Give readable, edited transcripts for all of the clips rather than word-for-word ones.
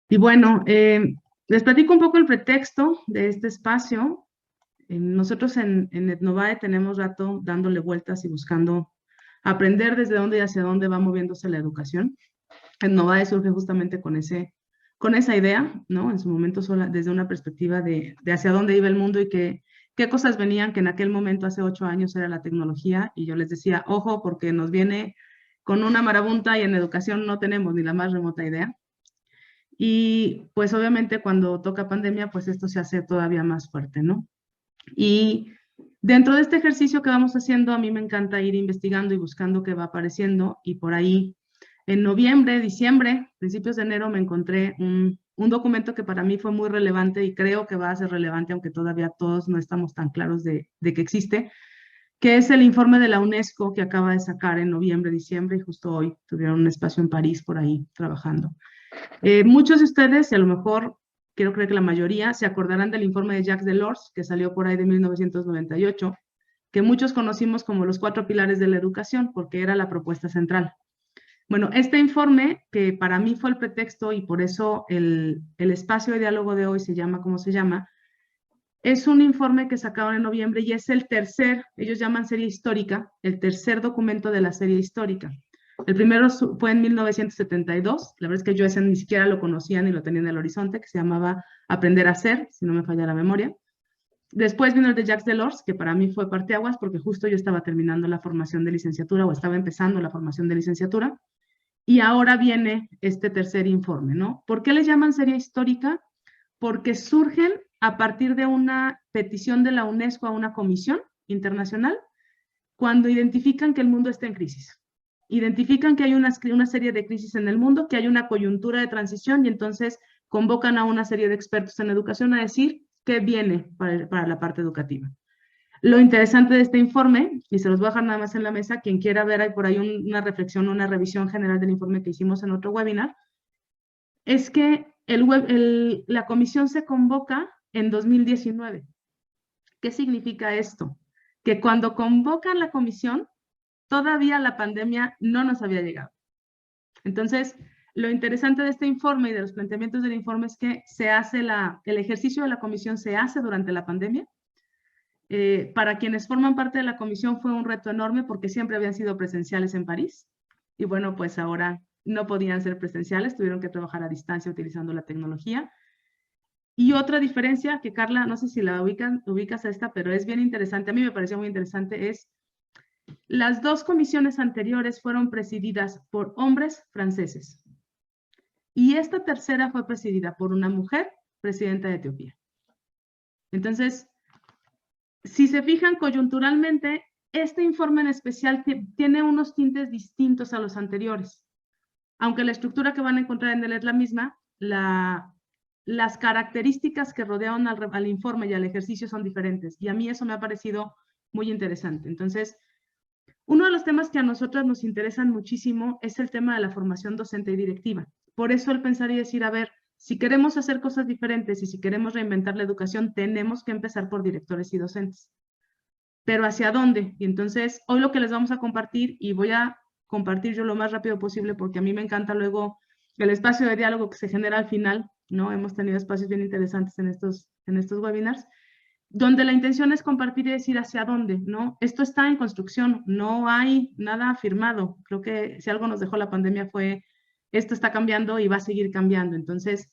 Y bueno, les platico un poco el pretexto de este espacio. Nosotros en Etnovae tenemos rato dándole vueltas y buscando aprender desde dónde y hacia dónde va moviéndose la educación. Etnovae surge justamente con esa idea, ¿no? En su momento sola, desde una perspectiva de hacia dónde iba el mundo y qué cosas venían, que en aquel momento, hace 8 años, era la tecnología. Y yo les decía, ojo, porque nos viene con una marabunta y en educación no tenemos ni la más remota idea. Y pues obviamente cuando toca pandemia, pues esto se hace todavía más fuerte, ¿no? Y dentro de este ejercicio que vamos haciendo, a mí me encanta ir investigando y buscando qué va apareciendo. Y por ahí, en noviembre, diciembre, principios de enero, me encontré un documento que para mí fue muy relevante y creo que va a ser relevante, aunque todavía todos no estamos tan claros de que existe, que es el informe de la UNESCO que acaba de sacar en noviembre, diciembre, y justo hoy tuvieron un espacio en París por ahí trabajando. Muchos de ustedes, y a lo mejor quiero creer que la mayoría, se acordarán del informe de Jacques Delors, que salió por ahí de 1998, que muchos conocimos como los 4 pilares de la educación, porque era la propuesta central. Bueno, este informe, que para mí fue el pretexto y por eso el espacio de diálogo de hoy se llama como se llama, es un informe que sacaron en noviembre y es el tercer, ellos llaman serie histórica, el tercer documento de la serie histórica. El primero fue en 1972, la verdad es que yo ese ni siquiera lo conocía ni lo tenía en el horizonte, que se llamaba Aprender a Ser, si no me falla la memoria. Después vino el de Jacques Delors, que para mí fue parteaguas porque justo yo estaba terminando la formación de licenciatura o estaba empezando la formación de licenciatura. Y ahora viene este tercer informe, ¿no? ¿Por qué les llaman serie histórica? Porque surgen a partir de una petición de la UNESCO a una comisión internacional cuando identifican que el mundo está en crisis. Identifican que hay una serie de crisis en el mundo, que hay una coyuntura de transición y entonces convocan a una serie de expertos en educación a decir qué viene para la parte educativa. Lo interesante de este informe, y se los voy a dejar nada más en la mesa, quien quiera ver hay por ahí una reflexión, una revisión general del informe que hicimos en otro webinar, es que la comisión se convoca en 2019. ¿Qué significa esto? Que cuando convocan la comisión, todavía la pandemia no nos había llegado. Entonces, lo interesante de este informe y de los planteamientos del informe es que el ejercicio de la comisión se hace durante la pandemia. Para quienes forman parte de la comisión fue un reto enorme porque siempre habían sido presenciales en París. Y bueno, pues ahora no podían ser presenciales, tuvieron que trabajar a distancia utilizando la tecnología. Y otra diferencia que Carla, no sé si la ubicas a esta, pero es bien interesante, a mí me pareció muy interesante, es las 2 comisiones anteriores fueron presididas por hombres franceses. Y esta tercera fue presidida por una mujer, presidenta de Etiopía. Entonces, si se fijan coyunturalmente, este informe en especial tiene unos tintes distintos a los anteriores. Aunque la estructura que van a encontrar en él es la misma, las características que rodean al informe y al ejercicio son diferentes. Y a mí eso me ha parecido muy interesante. Entonces, uno de los temas que a nosotras nos interesan muchísimo es el tema de la formación docente y directiva. Por eso el pensar y decir, a ver, si queremos hacer cosas diferentes y si queremos reinventar la educación, tenemos que empezar por directores y docentes. Pero ¿hacia dónde? Y entonces, hoy lo que les vamos a compartir, y voy a compartir yo lo más rápido posible porque a mí me encanta luego el espacio de diálogo que se genera al final, ¿no? Hemos tenido espacios bien interesantes en estos webinars, donde la intención es compartir y decir hacia dónde, ¿no? Esto está en construcción, no hay nada firmado. Creo que si algo nos dejó la pandemia fue, esto está cambiando y va a seguir cambiando. Entonces,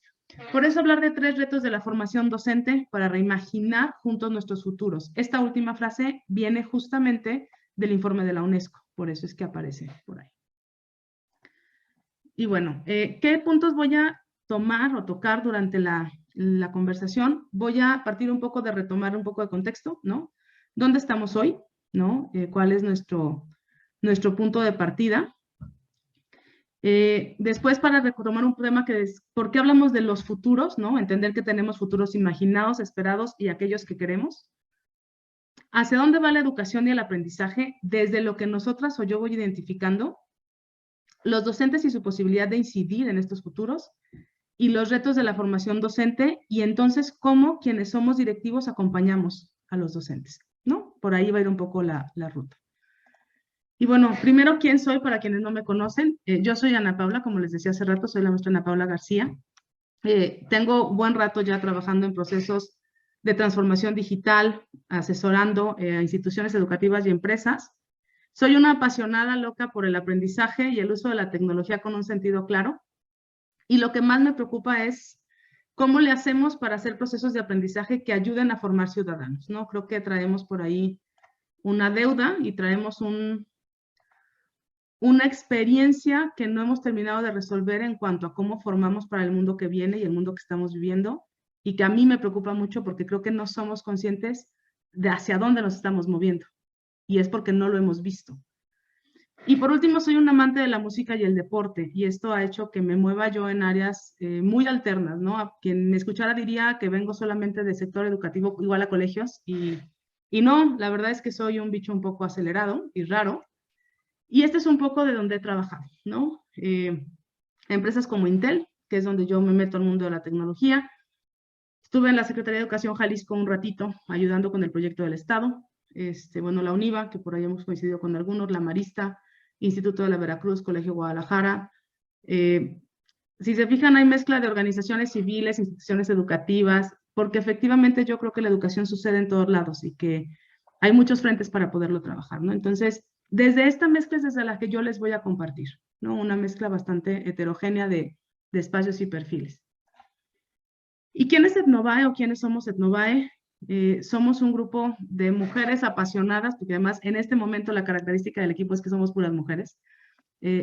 por eso hablar de 3 retos de la formación docente para reimaginar juntos nuestros futuros. Esta última frase viene justamente del informe de la UNESCO, por eso es que aparece por ahí. Y bueno, ¿qué puntos voy a tomar o tocar durante la conversación? Voy a partir un poco de retomar un poco de contexto, ¿no? ¿Dónde estamos hoy? ¿No? ¿Cuál es nuestro punto de partida? Después, para retomar un tema que es, ¿por qué hablamos de los futuros? ¿No? Entender que tenemos futuros imaginados, esperados y aquellos que queremos. ¿Hacia dónde va la educación y el aprendizaje? Desde lo que nosotras o yo voy identificando, los docentes y su posibilidad de incidir en estos futuros, y los retos de la formación docente, y entonces cómo quienes somos directivos acompañamos a los docentes, ¿no? Por ahí va a ir un poco la ruta. Y bueno, primero, ¿quién soy para quienes no me conocen? Yo soy Ana Paula, como les decía hace rato, soy la maestra Ana Paula García. Tengo buen rato ya trabajando en procesos de transformación digital, asesorando a instituciones educativas y empresas. Soy una apasionada loca por el aprendizaje y el uso de la tecnología con un sentido claro. Y lo que más me preocupa es cómo le hacemos para hacer procesos de aprendizaje que ayuden a formar ciudadanos, ¿no? Creo que traemos por ahí una deuda y traemos una experiencia que no hemos terminado de resolver en cuanto a cómo formamos para el mundo que viene y el mundo que estamos viviendo, y que a mí me preocupa mucho porque creo que no somos conscientes de hacia dónde nos estamos moviendo, y es porque no lo hemos visto. Y por último, soy un amante de la música y el deporte, y esto ha hecho que me mueva yo en áreas muy alternas, ¿no? A quien me escuchara diría que vengo solamente del sector educativo, igual a colegios, y no, la verdad es que soy un bicho un poco acelerado y raro, y este es un poco de donde he trabajado, ¿no? Empresas como Intel, que es donde yo me meto al mundo de la tecnología. Estuve en la Secretaría de Educación Jalisco un ratito, ayudando con el proyecto del Estado. Bueno, la UNIVA, que por ahí hemos coincidido con algunos, la Marista, Instituto de la Veracruz, Colegio Guadalajara. Si se fijan, hay mezcla de organizaciones civiles, instituciones educativas, porque efectivamente yo creo que la educación sucede en todos lados y que hay muchos frentes para poderlo trabajar, ¿no? Entonces, desde esta mezcla es desde la que yo les voy a compartir, ¿no? Una mezcla bastante heterogénea de espacios y perfiles. ¿Y quién es Etnovae o quiénes somos Etnovae? Somos un grupo de mujeres apasionadas, porque además en este momento la característica del equipo es que somos puras mujeres,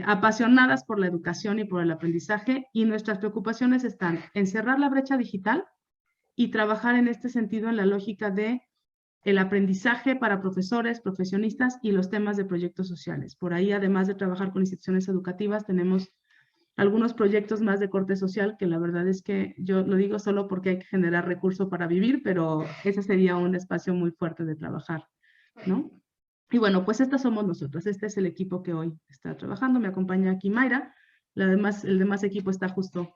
apasionadas por la educación y por el aprendizaje, y nuestras preocupaciones están en cerrar la brecha digital y trabajar en este sentido en la lógica de el aprendizaje para profesores, profesionistas y los temas de proyectos sociales. Por ahí, además de trabajar con instituciones educativas, tenemos algunos proyectos más de corte social, que la verdad es que yo lo digo solo porque hay que generar recursos para vivir, pero ese sería un espacio muy fuerte de trabajar, ¿no? Y bueno, pues estas somos nosotros, este es el equipo que hoy está trabajando, me acompaña aquí Mayra, el demás equipo está justo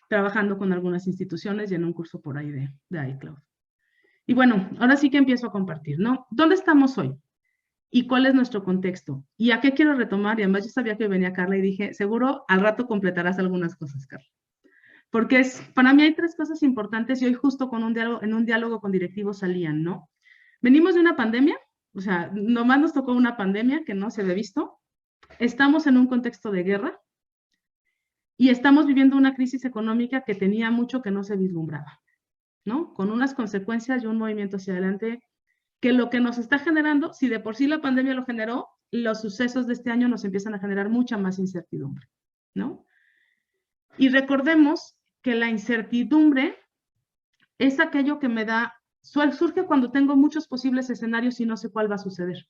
trabajando con algunas instituciones y en un curso por ahí de iCloud. Y bueno, ahora sí que empiezo a compartir, ¿no? ¿Dónde estamos hoy? ¿Y cuál es nuestro contexto? ¿Y a qué quiero retomar? Y además yo sabía que venía Carla y dije, seguro al rato completarás algunas cosas, Carla. Porque para mí hay tres cosas importantes y hoy justo en un diálogo con directivos salían, ¿no? Venimos de una pandemia, o sea, nomás nos tocó una pandemia que no se había visto. Estamos en un contexto de guerra y estamos viviendo una crisis económica que tenía mucho que no se vislumbraba, ¿no? Con unas consecuencias y un movimiento hacia adelante que lo que nos está generando, si de por sí la pandemia lo generó, los sucesos de este año nos empiezan a generar mucha más incertidumbre, ¿no? Y recordemos que la incertidumbre es aquello que me da, surge cuando tengo muchos posibles escenarios y no sé cuál va a suceder.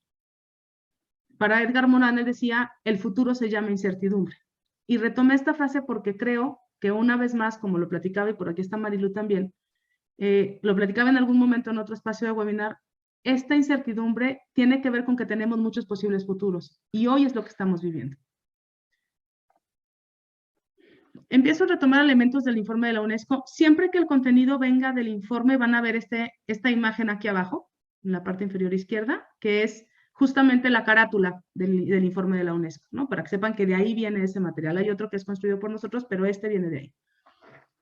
Para Edgar Morin decía, el futuro se llama incertidumbre. Y retomé esta frase porque creo que una vez más, como lo platicaba, y por aquí está Marilu también, lo platicaba en algún momento en otro espacio de webinar, esta incertidumbre tiene que ver con que tenemos muchos posibles futuros y hoy es lo que estamos viviendo. Empiezo a retomar elementos del informe de la UNESCO. Siempre que el contenido venga del informe van a ver esta imagen aquí abajo, en la parte inferior izquierda, que es justamente la carátula del informe de la UNESCO, ¿no? Para que sepan que de ahí viene ese material. Hay otro que es construido por nosotros, pero este viene de ahí.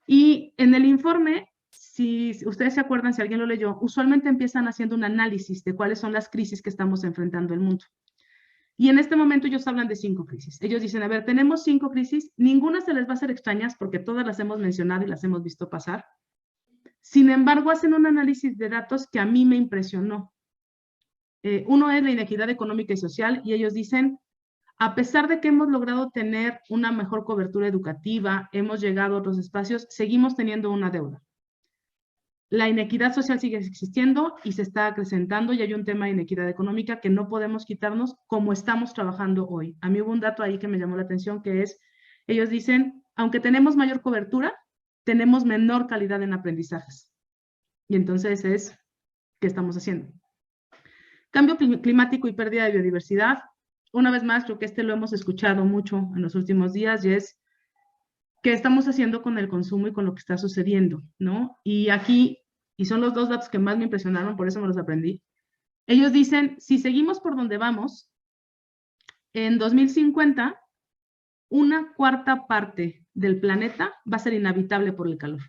Y en el informe, si ustedes se acuerdan, si alguien lo leyó, usualmente empiezan haciendo un análisis de cuáles son las crisis que estamos enfrentando en el mundo. Y en este momento ellos hablan de 5 crisis. Ellos dicen, a ver, tenemos 5 crisis, ninguna se les va a hacer extrañas porque todas las hemos mencionado y las hemos visto pasar. Sin embargo, hacen un análisis de datos que a mí me impresionó. Uno es la inequidad económica y social, y ellos dicen, a pesar de que hemos logrado tener una mejor cobertura educativa, hemos llegado a otros espacios, seguimos teniendo una deuda. La inequidad social sigue existiendo y se está acrecentando, y hay un tema de inequidad económica que no podemos quitarnos como estamos trabajando hoy. A mí hubo un dato ahí que me llamó la atención, que es, ellos dicen, aunque tenemos mayor cobertura, tenemos menor calidad en aprendizajes. Y entonces es, ¿qué estamos haciendo? Cambio climático y pérdida de biodiversidad. Una vez más, creo que lo hemos escuchado mucho en los últimos días, y es, ¿qué estamos haciendo con el consumo y con lo que está sucediendo, ¿no? Y aquí, y son los dos datos que más me impresionaron, por eso me los aprendí. Ellos dicen, si seguimos por donde vamos, en 2050, una cuarta parte del planeta va a ser inhabitable por el calor.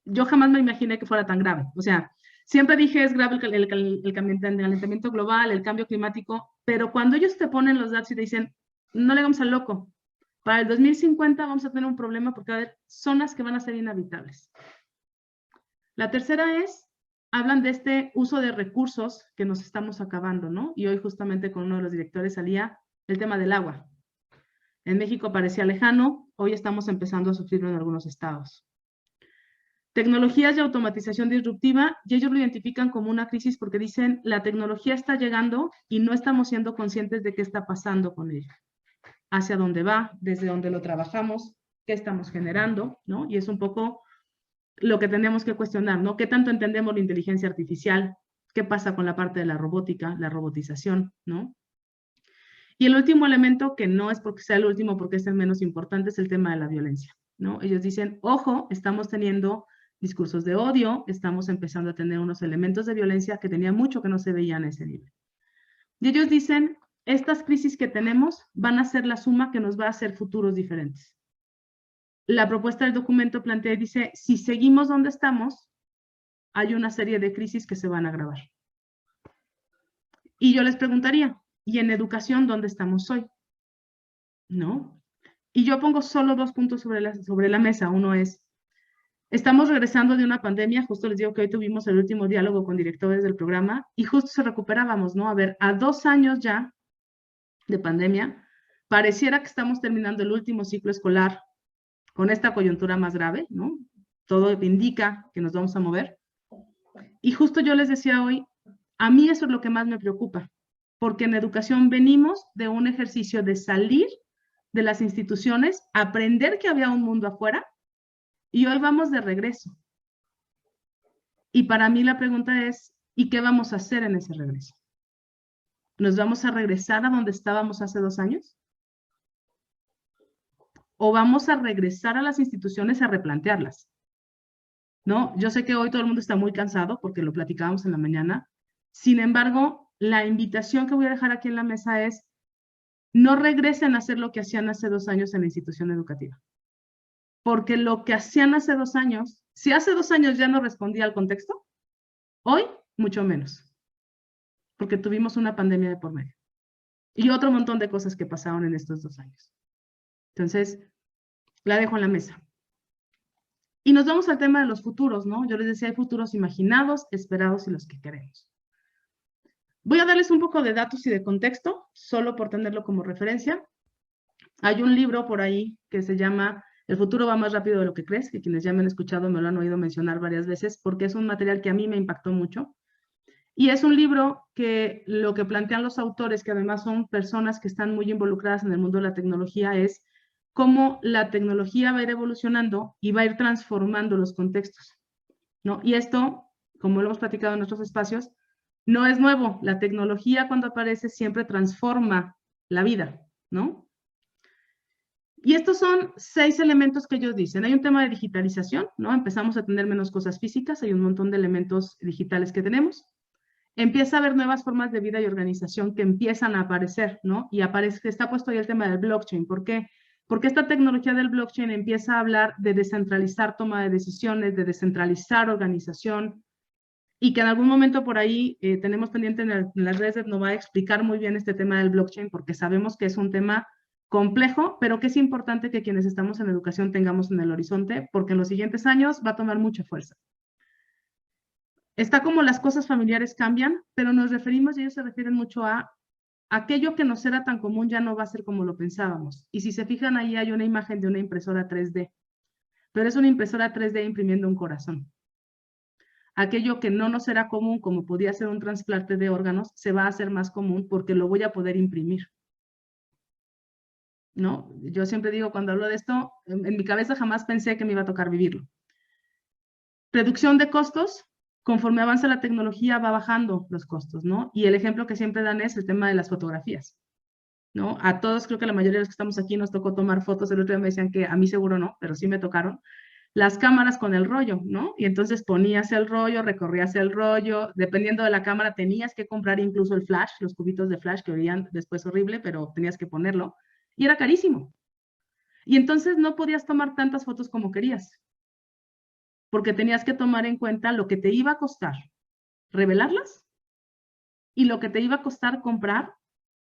Yo jamás me imaginé que fuera tan grave. O sea, siempre dije es grave el calentamiento global, el cambio climático, pero cuando ellos te ponen los datos y te dicen, no le hagamos al loco, para el 2050 vamos a tener un problema porque va a haber zonas que van a ser inhabitables. La tercera es, hablan de este uso de recursos que nos estamos acabando, ¿no? Y hoy justamente con uno de los directores salía el tema del agua. En México parecía lejano, hoy estamos empezando a sufrirlo en algunos estados. Tecnologías de automatización disruptiva, y ellos lo identifican como una crisis porque dicen, la tecnología está llegando y no estamos siendo conscientes de qué está pasando con ella. Hacia dónde va, desde dónde lo trabajamos, qué estamos generando, ¿no? Y es un poco lo que tenemos que cuestionar, ¿no? ¿Qué tanto entendemos la inteligencia artificial? ¿Qué pasa con la parte de la robótica, la robotización, ¿no? Y el último elemento, que no es porque sea el último, porque es el menos importante, es el tema de la violencia, ¿no? Ellos dicen, ojo, estamos teniendo discursos de odio, estamos empezando a tener unos elementos de violencia que tenía mucho que no se veían a ese nivel. Y ellos dicen, estas crisis que tenemos van a ser la suma que nos va a hacer futuros diferentes. La propuesta del documento plantea y dice, si seguimos donde estamos, hay una serie de crisis que se van a agravar. Y yo les preguntaría, ¿y en educación dónde estamos hoy? ¿No? Y yo pongo solo 2 puntos sobre la mesa. Uno es, estamos regresando de una pandemia, justo les digo que hoy tuvimos el último diálogo con directores del programa y justo se recuperábamos, ¿no? A ver, a 2 años ya de pandemia, pareciera que estamos terminando el último ciclo escolar con esta coyuntura más grave, ¿no? Todo indica que nos vamos a mover. Y justo yo les decía hoy, a mí eso es lo que más me preocupa, porque en educación venimos de un ejercicio de salir de las instituciones, aprender que había un mundo afuera, y hoy vamos de regreso. Y para mí la pregunta es, ¿y qué vamos a hacer en ese regreso? ¿Nos vamos a regresar a donde estábamos hace 2 años? ¿O vamos a regresar a las instituciones a replantearlas? ¿No? Yo sé que hoy todo el mundo está muy cansado porque lo platicábamos en la mañana. Sin embargo, la invitación que voy a dejar aquí en la mesa es no regresen a hacer lo que hacían hace 2 años en la institución educativa. Porque lo que hacían hace 2 años, si hace 2 años ya no respondía al contexto, hoy mucho menos. Porque tuvimos una pandemia de por medio. Y otro montón de cosas que pasaron en estos 2 años. Entonces, la dejo en la mesa. Y nos vamos al tema de los futuros, ¿no? Yo les decía, hay futuros imaginados, esperados y los que queremos. Voy a darles un poco de datos y de contexto, solo por tenerlo como referencia. Hay un libro por ahí que se llama El futuro va más rápido de lo que crees, que quienes ya me han escuchado me lo han oído mencionar varias veces, porque es un material que a mí me impactó mucho. Y es un libro que lo que plantean los autores, que además son personas que están muy involucradas en el mundo de la tecnología, es cómo la tecnología va a ir evolucionando y va a ir transformando los contextos, ¿no? Y esto, como lo hemos platicado en nuestros espacios, no es nuevo. La tecnología cuando aparece siempre transforma la vida, ¿no? Y estos son 6 elementos que ellos dicen. Hay un tema de digitalización, ¿no? Empezamos a tener menos cosas físicas, hay un montón de elementos digitales que tenemos. Empieza a haber nuevas formas de vida y organización que empiezan a aparecer, ¿no? Y está puesto ahí el tema del blockchain. ¿Por qué? Porque esta tecnología del blockchain empieza a hablar de descentralizar toma de decisiones, de descentralizar organización, y que en algún momento por ahí tenemos pendiente en las redes de Etnova explicar muy bien este tema del blockchain, porque sabemos que es un tema complejo, pero que es importante que quienes estamos en educación tengamos en el horizonte, porque en los siguientes años va a tomar mucha fuerza. Está como las cosas familiares cambian, pero nos referimos, y ellos se refieren mucho a aquello que nos era tan común ya no va a ser como lo pensábamos. Y si se fijan ahí hay una imagen de una impresora 3D, pero es una impresora 3D imprimiendo un corazón. Aquello que no nos era común, como podía ser un trasplante de órganos, se va a hacer más común porque lo voy a poder imprimir. ¿No? Yo siempre digo, cuando hablo de esto, en mi cabeza jamás pensé que me iba a tocar vivirlo. Reducción de costos. Conforme avanza la tecnología va bajando los costos, ¿no? Y el ejemplo que siempre dan es el tema de las fotografías, ¿no? A todos, creo que la mayoría de los que estamos aquí nos tocó tomar fotos. El otro día me decían que a mí seguro no, pero sí me tocaron. Las cámaras con el rollo, ¿no? Y entonces ponías el rollo, recorrías el rollo, dependiendo de la cámara tenías que comprar incluso el flash, los cubitos de flash que veían después horrible, pero tenías que ponerlo, y era carísimo. Y entonces no podías tomar tantas fotos como querías, porque tenías que tomar en cuenta lo que te iba a costar revelarlas y lo que te iba a costar comprar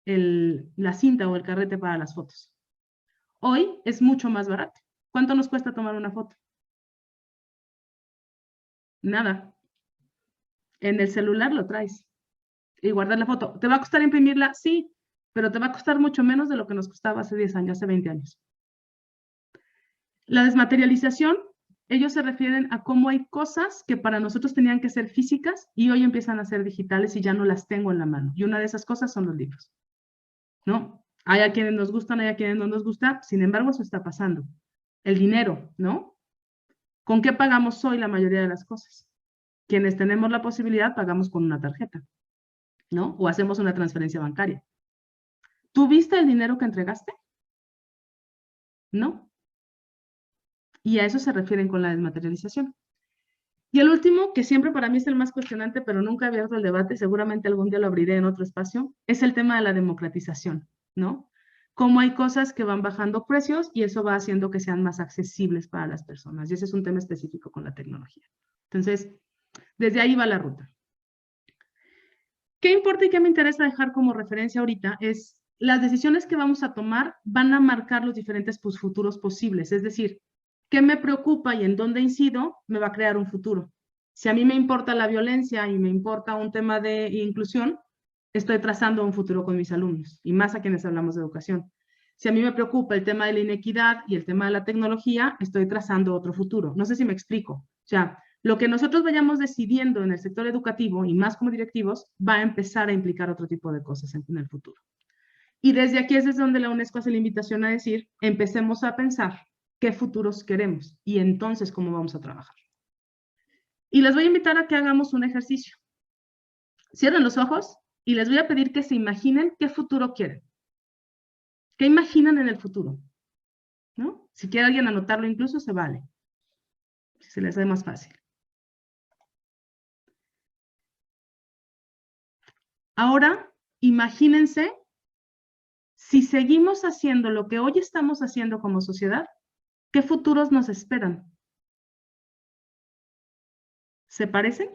la cinta o el carrete para las fotos. Hoy es mucho más barato. ¿Cuánto nos cuesta tomar una foto? Nada. En el celular lo traes y guardar la foto. ¿Te va a costar imprimirla? Sí, pero te va a costar mucho menos de lo que nos costaba hace 10 años, hace 20 años. La desmaterialización, ellos se refieren a cómo hay cosas que para nosotros tenían que ser físicas y hoy empiezan a ser digitales y ya no las tengo en la mano. Y una de esas cosas son los libros, ¿no? Hay a quienes nos gustan, hay a quienes no nos gusta, sin embargo, eso está pasando. El dinero, ¿no? ¿Con qué pagamos hoy la mayoría de las cosas? Quienes tenemos la posibilidad pagamos con una tarjeta, ¿no? O hacemos una transferencia bancaria. ¿Tú viste el dinero que entregaste? No. Y a eso se refieren con la desmaterialización. Y el último, que siempre para mí es el más cuestionante, pero nunca he abierto el debate, seguramente algún día lo abriré en otro espacio, es el tema de la democratización, ¿no? Cómo hay cosas que van bajando precios y eso va haciendo que sean más accesibles para las personas. Y ese es un tema específico con la tecnología. Entonces, desde ahí va la ruta. ¿Qué importa y qué me interesa dejar como referencia ahorita? Es las decisiones que vamos a tomar van a marcar los diferentes futuros posibles. Es decir, qué me preocupa y en dónde incido me va a crear un futuro. Si a mí me importa la violencia y me importa un tema de inclusión, estoy trazando un futuro con mis alumnos y más a quienes hablamos de educación. Si a mí me preocupa el tema de la inequidad y el tema de la tecnología, estoy trazando otro futuro. No sé si me explico. O sea, lo que nosotros vayamos decidiendo en el sector educativo y más como directivos va a empezar a implicar otro tipo de cosas en el futuro. Y desde aquí es desde donde la UNESCO hace la invitación a decir, empecemos a pensar qué futuros queremos y entonces cómo vamos a trabajar. Y les voy a invitar a que hagamos un ejercicio. Cierren los ojos y les voy a pedir que se imaginen qué futuro quieren. ¿Qué imaginan en el futuro? ¿No? Si quiere alguien anotarlo incluso, se vale. Si se les hace más fácil. Ahora, imagínense si seguimos haciendo lo que hoy estamos haciendo como sociedad, ¿qué futuros nos esperan? ¿Se parecen?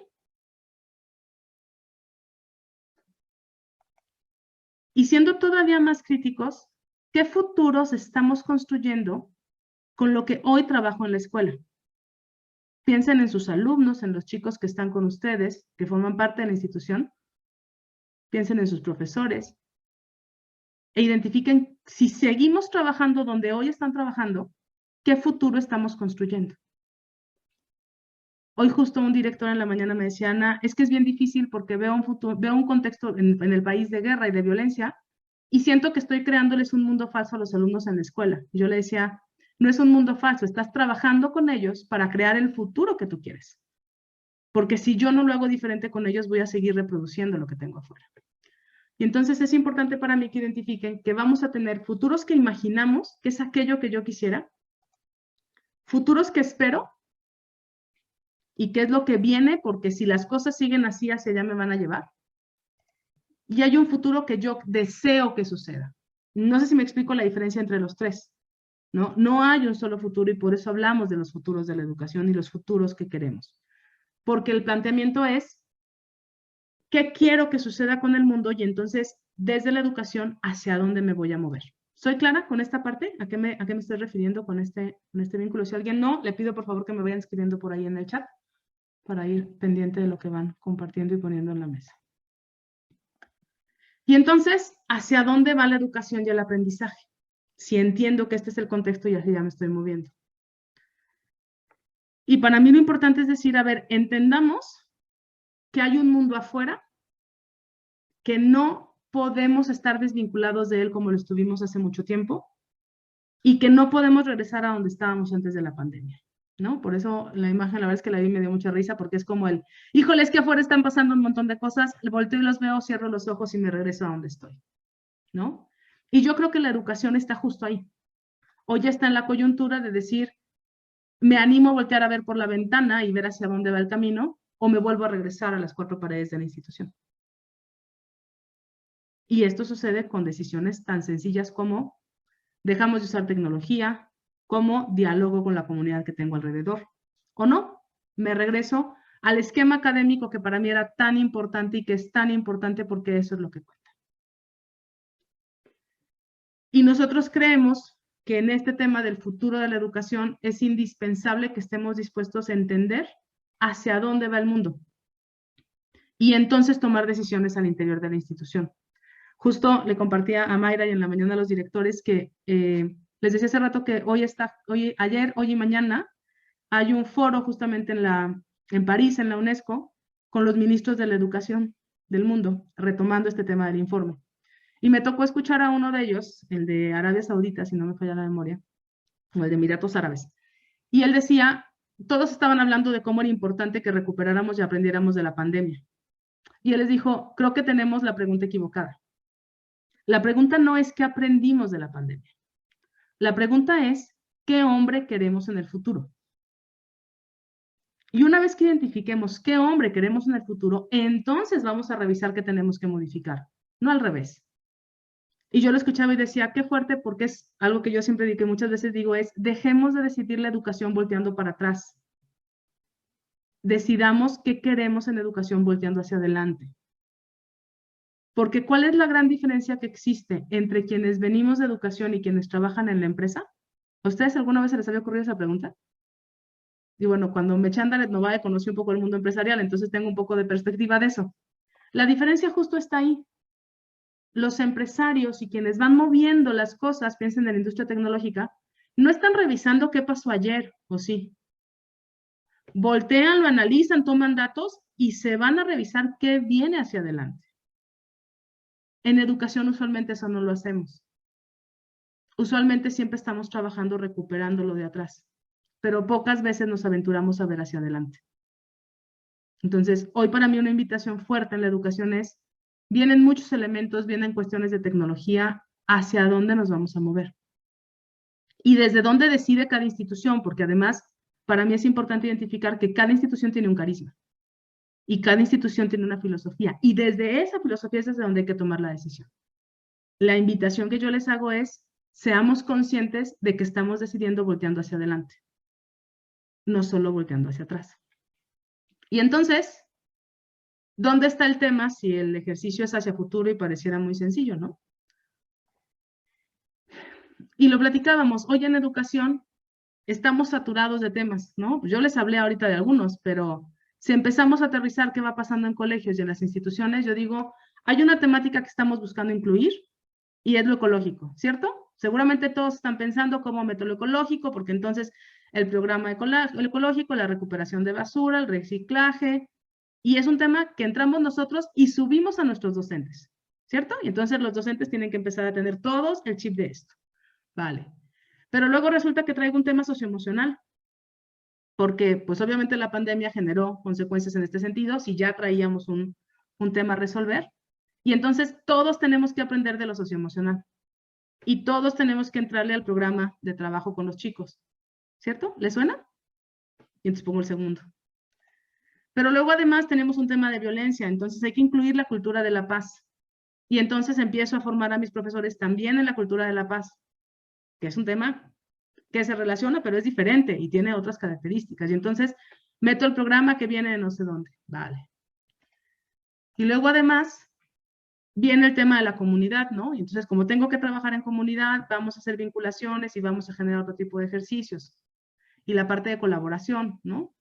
Y siendo todavía más críticos, ¿qué futuros estamos construyendo con lo que hoy trabajo en la escuela? Piensen en sus alumnos, en los chicos que están con ustedes, que forman parte de la institución. Piensen en sus profesores. E identifiquen si seguimos trabajando donde hoy están trabajando, ¿qué futuro estamos construyendo? Hoy justo un director en la mañana me decía, Ana, es que es bien difícil porque veo un futuro, veo un contexto en el país de guerra y de violencia y siento que estoy creándoles un mundo falso a los alumnos en la escuela. Y yo le decía, no es un mundo falso, estás trabajando con ellos para crear el futuro que tú quieres. Porque si yo no lo hago diferente con ellos, voy a seguir reproduciendo lo que tengo afuera. Y entonces es importante para mí que identifiquen que vamos a tener futuros que imaginamos, que es aquello que yo quisiera, futuros que espero y qué es lo que viene, porque si las cosas siguen así, hacia allá me van a llevar. Y hay un futuro que yo deseo que suceda. No sé si me explico la diferencia entre los tres, ¿no? No hay un solo futuro y por eso hablamos de los futuros de la educación y los futuros que queremos. Porque el planteamiento es, ¿qué quiero que suceda con el mundo? Y entonces, desde la educación, ¿hacia dónde me voy a mover? ¿Soy clara con esta parte? ¿A qué me estoy refiriendo con este vínculo? Si alguien no, le pido por favor que me vayan escribiendo por ahí en el chat para ir pendiente de lo que van compartiendo y poniendo en la mesa. Y entonces, ¿hacia dónde va la educación y el aprendizaje? Si entiendo que este es el contexto y así ya me estoy moviendo. Y para mí lo importante es decir, a ver, entendamos que hay un mundo afuera que no podemos estar desvinculados de él como lo estuvimos hace mucho tiempo y que no podemos regresar a donde estábamos antes de la pandemia, ¿no? Por eso la imagen, la verdad es que la vi y me dio mucha risa porque es como híjole, es que afuera están pasando un montón de cosas, volteo y los veo, cierro los ojos y me regreso a donde estoy, ¿no? Y yo creo que la educación está justo ahí. Hoy ya está en la coyuntura de decir, me animo a voltear a ver por la ventana y ver hacia dónde va el camino, o me vuelvo a regresar a las cuatro paredes de la institución. Y esto sucede con decisiones tan sencillas como dejamos de usar tecnología, como diálogo con la comunidad que tengo alrededor. ¿O no? Me regreso al esquema académico que para mí era tan importante y que es tan importante porque eso es lo que cuenta. Y nosotros creemos que en este tema del futuro de la educación es indispensable que estemos dispuestos a entender hacia dónde va el mundo y entonces tomar decisiones al interior de la institución. Justo le compartía a Mayra y en la mañana a los directores que les decía hace rato que ayer, hoy y mañana hay un foro justamente en París, en la UNESCO, con los ministros de la educación del mundo, retomando este tema del informe. Y me tocó escuchar a uno de ellos, el de Arabia Saudita, si no me falla la memoria, o el de Emiratos Árabes. Y él decía, todos estaban hablando de cómo era importante que recuperáramos y aprendiéramos de la pandemia. Y él les dijo, creo que tenemos la pregunta equivocada. La pregunta no es qué aprendimos de la pandemia. La pregunta es, ¿qué hombre queremos en el futuro? Y una vez que identifiquemos qué hombre queremos en el futuro, entonces vamos a revisar qué tenemos que modificar, no al revés. Y yo lo escuchaba y decía, qué fuerte, porque es algo que yo siempre digo, que muchas veces digo, es dejemos de decidir la educación volteando para atrás. Decidamos qué queremos en educación volteando hacia adelante. Porque ¿cuál es la gran diferencia que existe entre quienes venimos de educación y quienes trabajan en la empresa? ¿A ustedes alguna vez se les había ocurrido esa pregunta? Y bueno, cuando me eché a andar en Novae conocí un poco el mundo empresarial, entonces tengo un poco de perspectiva de eso. La diferencia justo está ahí. Los empresarios y quienes van moviendo las cosas, piensen en la industria tecnológica, no están revisando qué pasó ayer, ¿o sí? Voltean, lo analizan, toman datos y se van a revisar qué viene hacia adelante. En educación usualmente eso no lo hacemos. Usualmente siempre estamos trabajando recuperando lo de atrás, pero pocas veces nos aventuramos a ver hacia adelante. Entonces, hoy para mí una invitación fuerte en la educación es, vienen muchos elementos, vienen cuestiones de tecnología, hacia dónde nos vamos a mover. Y desde dónde decide cada institución, porque además, para mí es importante identificar que cada institución tiene un carisma y cada institución tiene una filosofía. Y desde esa filosofía es desde donde hay que tomar la decisión. La invitación que yo les hago es, seamos conscientes de que estamos decidiendo volteando hacia adelante, no solo volteando hacia atrás. Y entonces, ¿dónde está el tema si el ejercicio es hacia futuro y pareciera muy sencillo, no? Y lo platicábamos, hoy en educación estamos saturados de temas, ¿no? Yo les hablé ahorita de algunos, pero si empezamos a aterrizar qué va pasando en colegios y en las instituciones, yo digo, hay una temática que estamos buscando incluir y es lo ecológico, ¿cierto? Seguramente todos están pensando cómo meto lo ecológico, porque entonces el programa ecológico, la recuperación de basura, el reciclaje, y es un tema que entramos nosotros y subimos a nuestros docentes, ¿cierto? Y entonces los docentes tienen que empezar a tener todos el chip de esto. Vale. Pero luego resulta que traigo un tema socioemocional, porque pues obviamente la pandemia generó consecuencias en este sentido, si ya traíamos un tema a resolver, y entonces todos tenemos que aprender de lo socioemocional, y todos tenemos que entrarle al programa de trabajo con los chicos, ¿cierto? ¿Les suena? Y entonces pongo el segundo. Pero luego además tenemos un tema de violencia, entonces hay que incluir la cultura de la paz. Y entonces empiezo a formar a mis profesores también en la cultura de la paz, que es un tema que se relaciona, pero es diferente y tiene otras características. Y entonces meto el programa que viene de no sé dónde. Vale. Y luego además viene el tema de la comunidad, ¿no? Y entonces como tengo que trabajar en comunidad, vamos a hacer vinculaciones y vamos a generar otro tipo de ejercicios. Y la parte de colaboración, ¿no?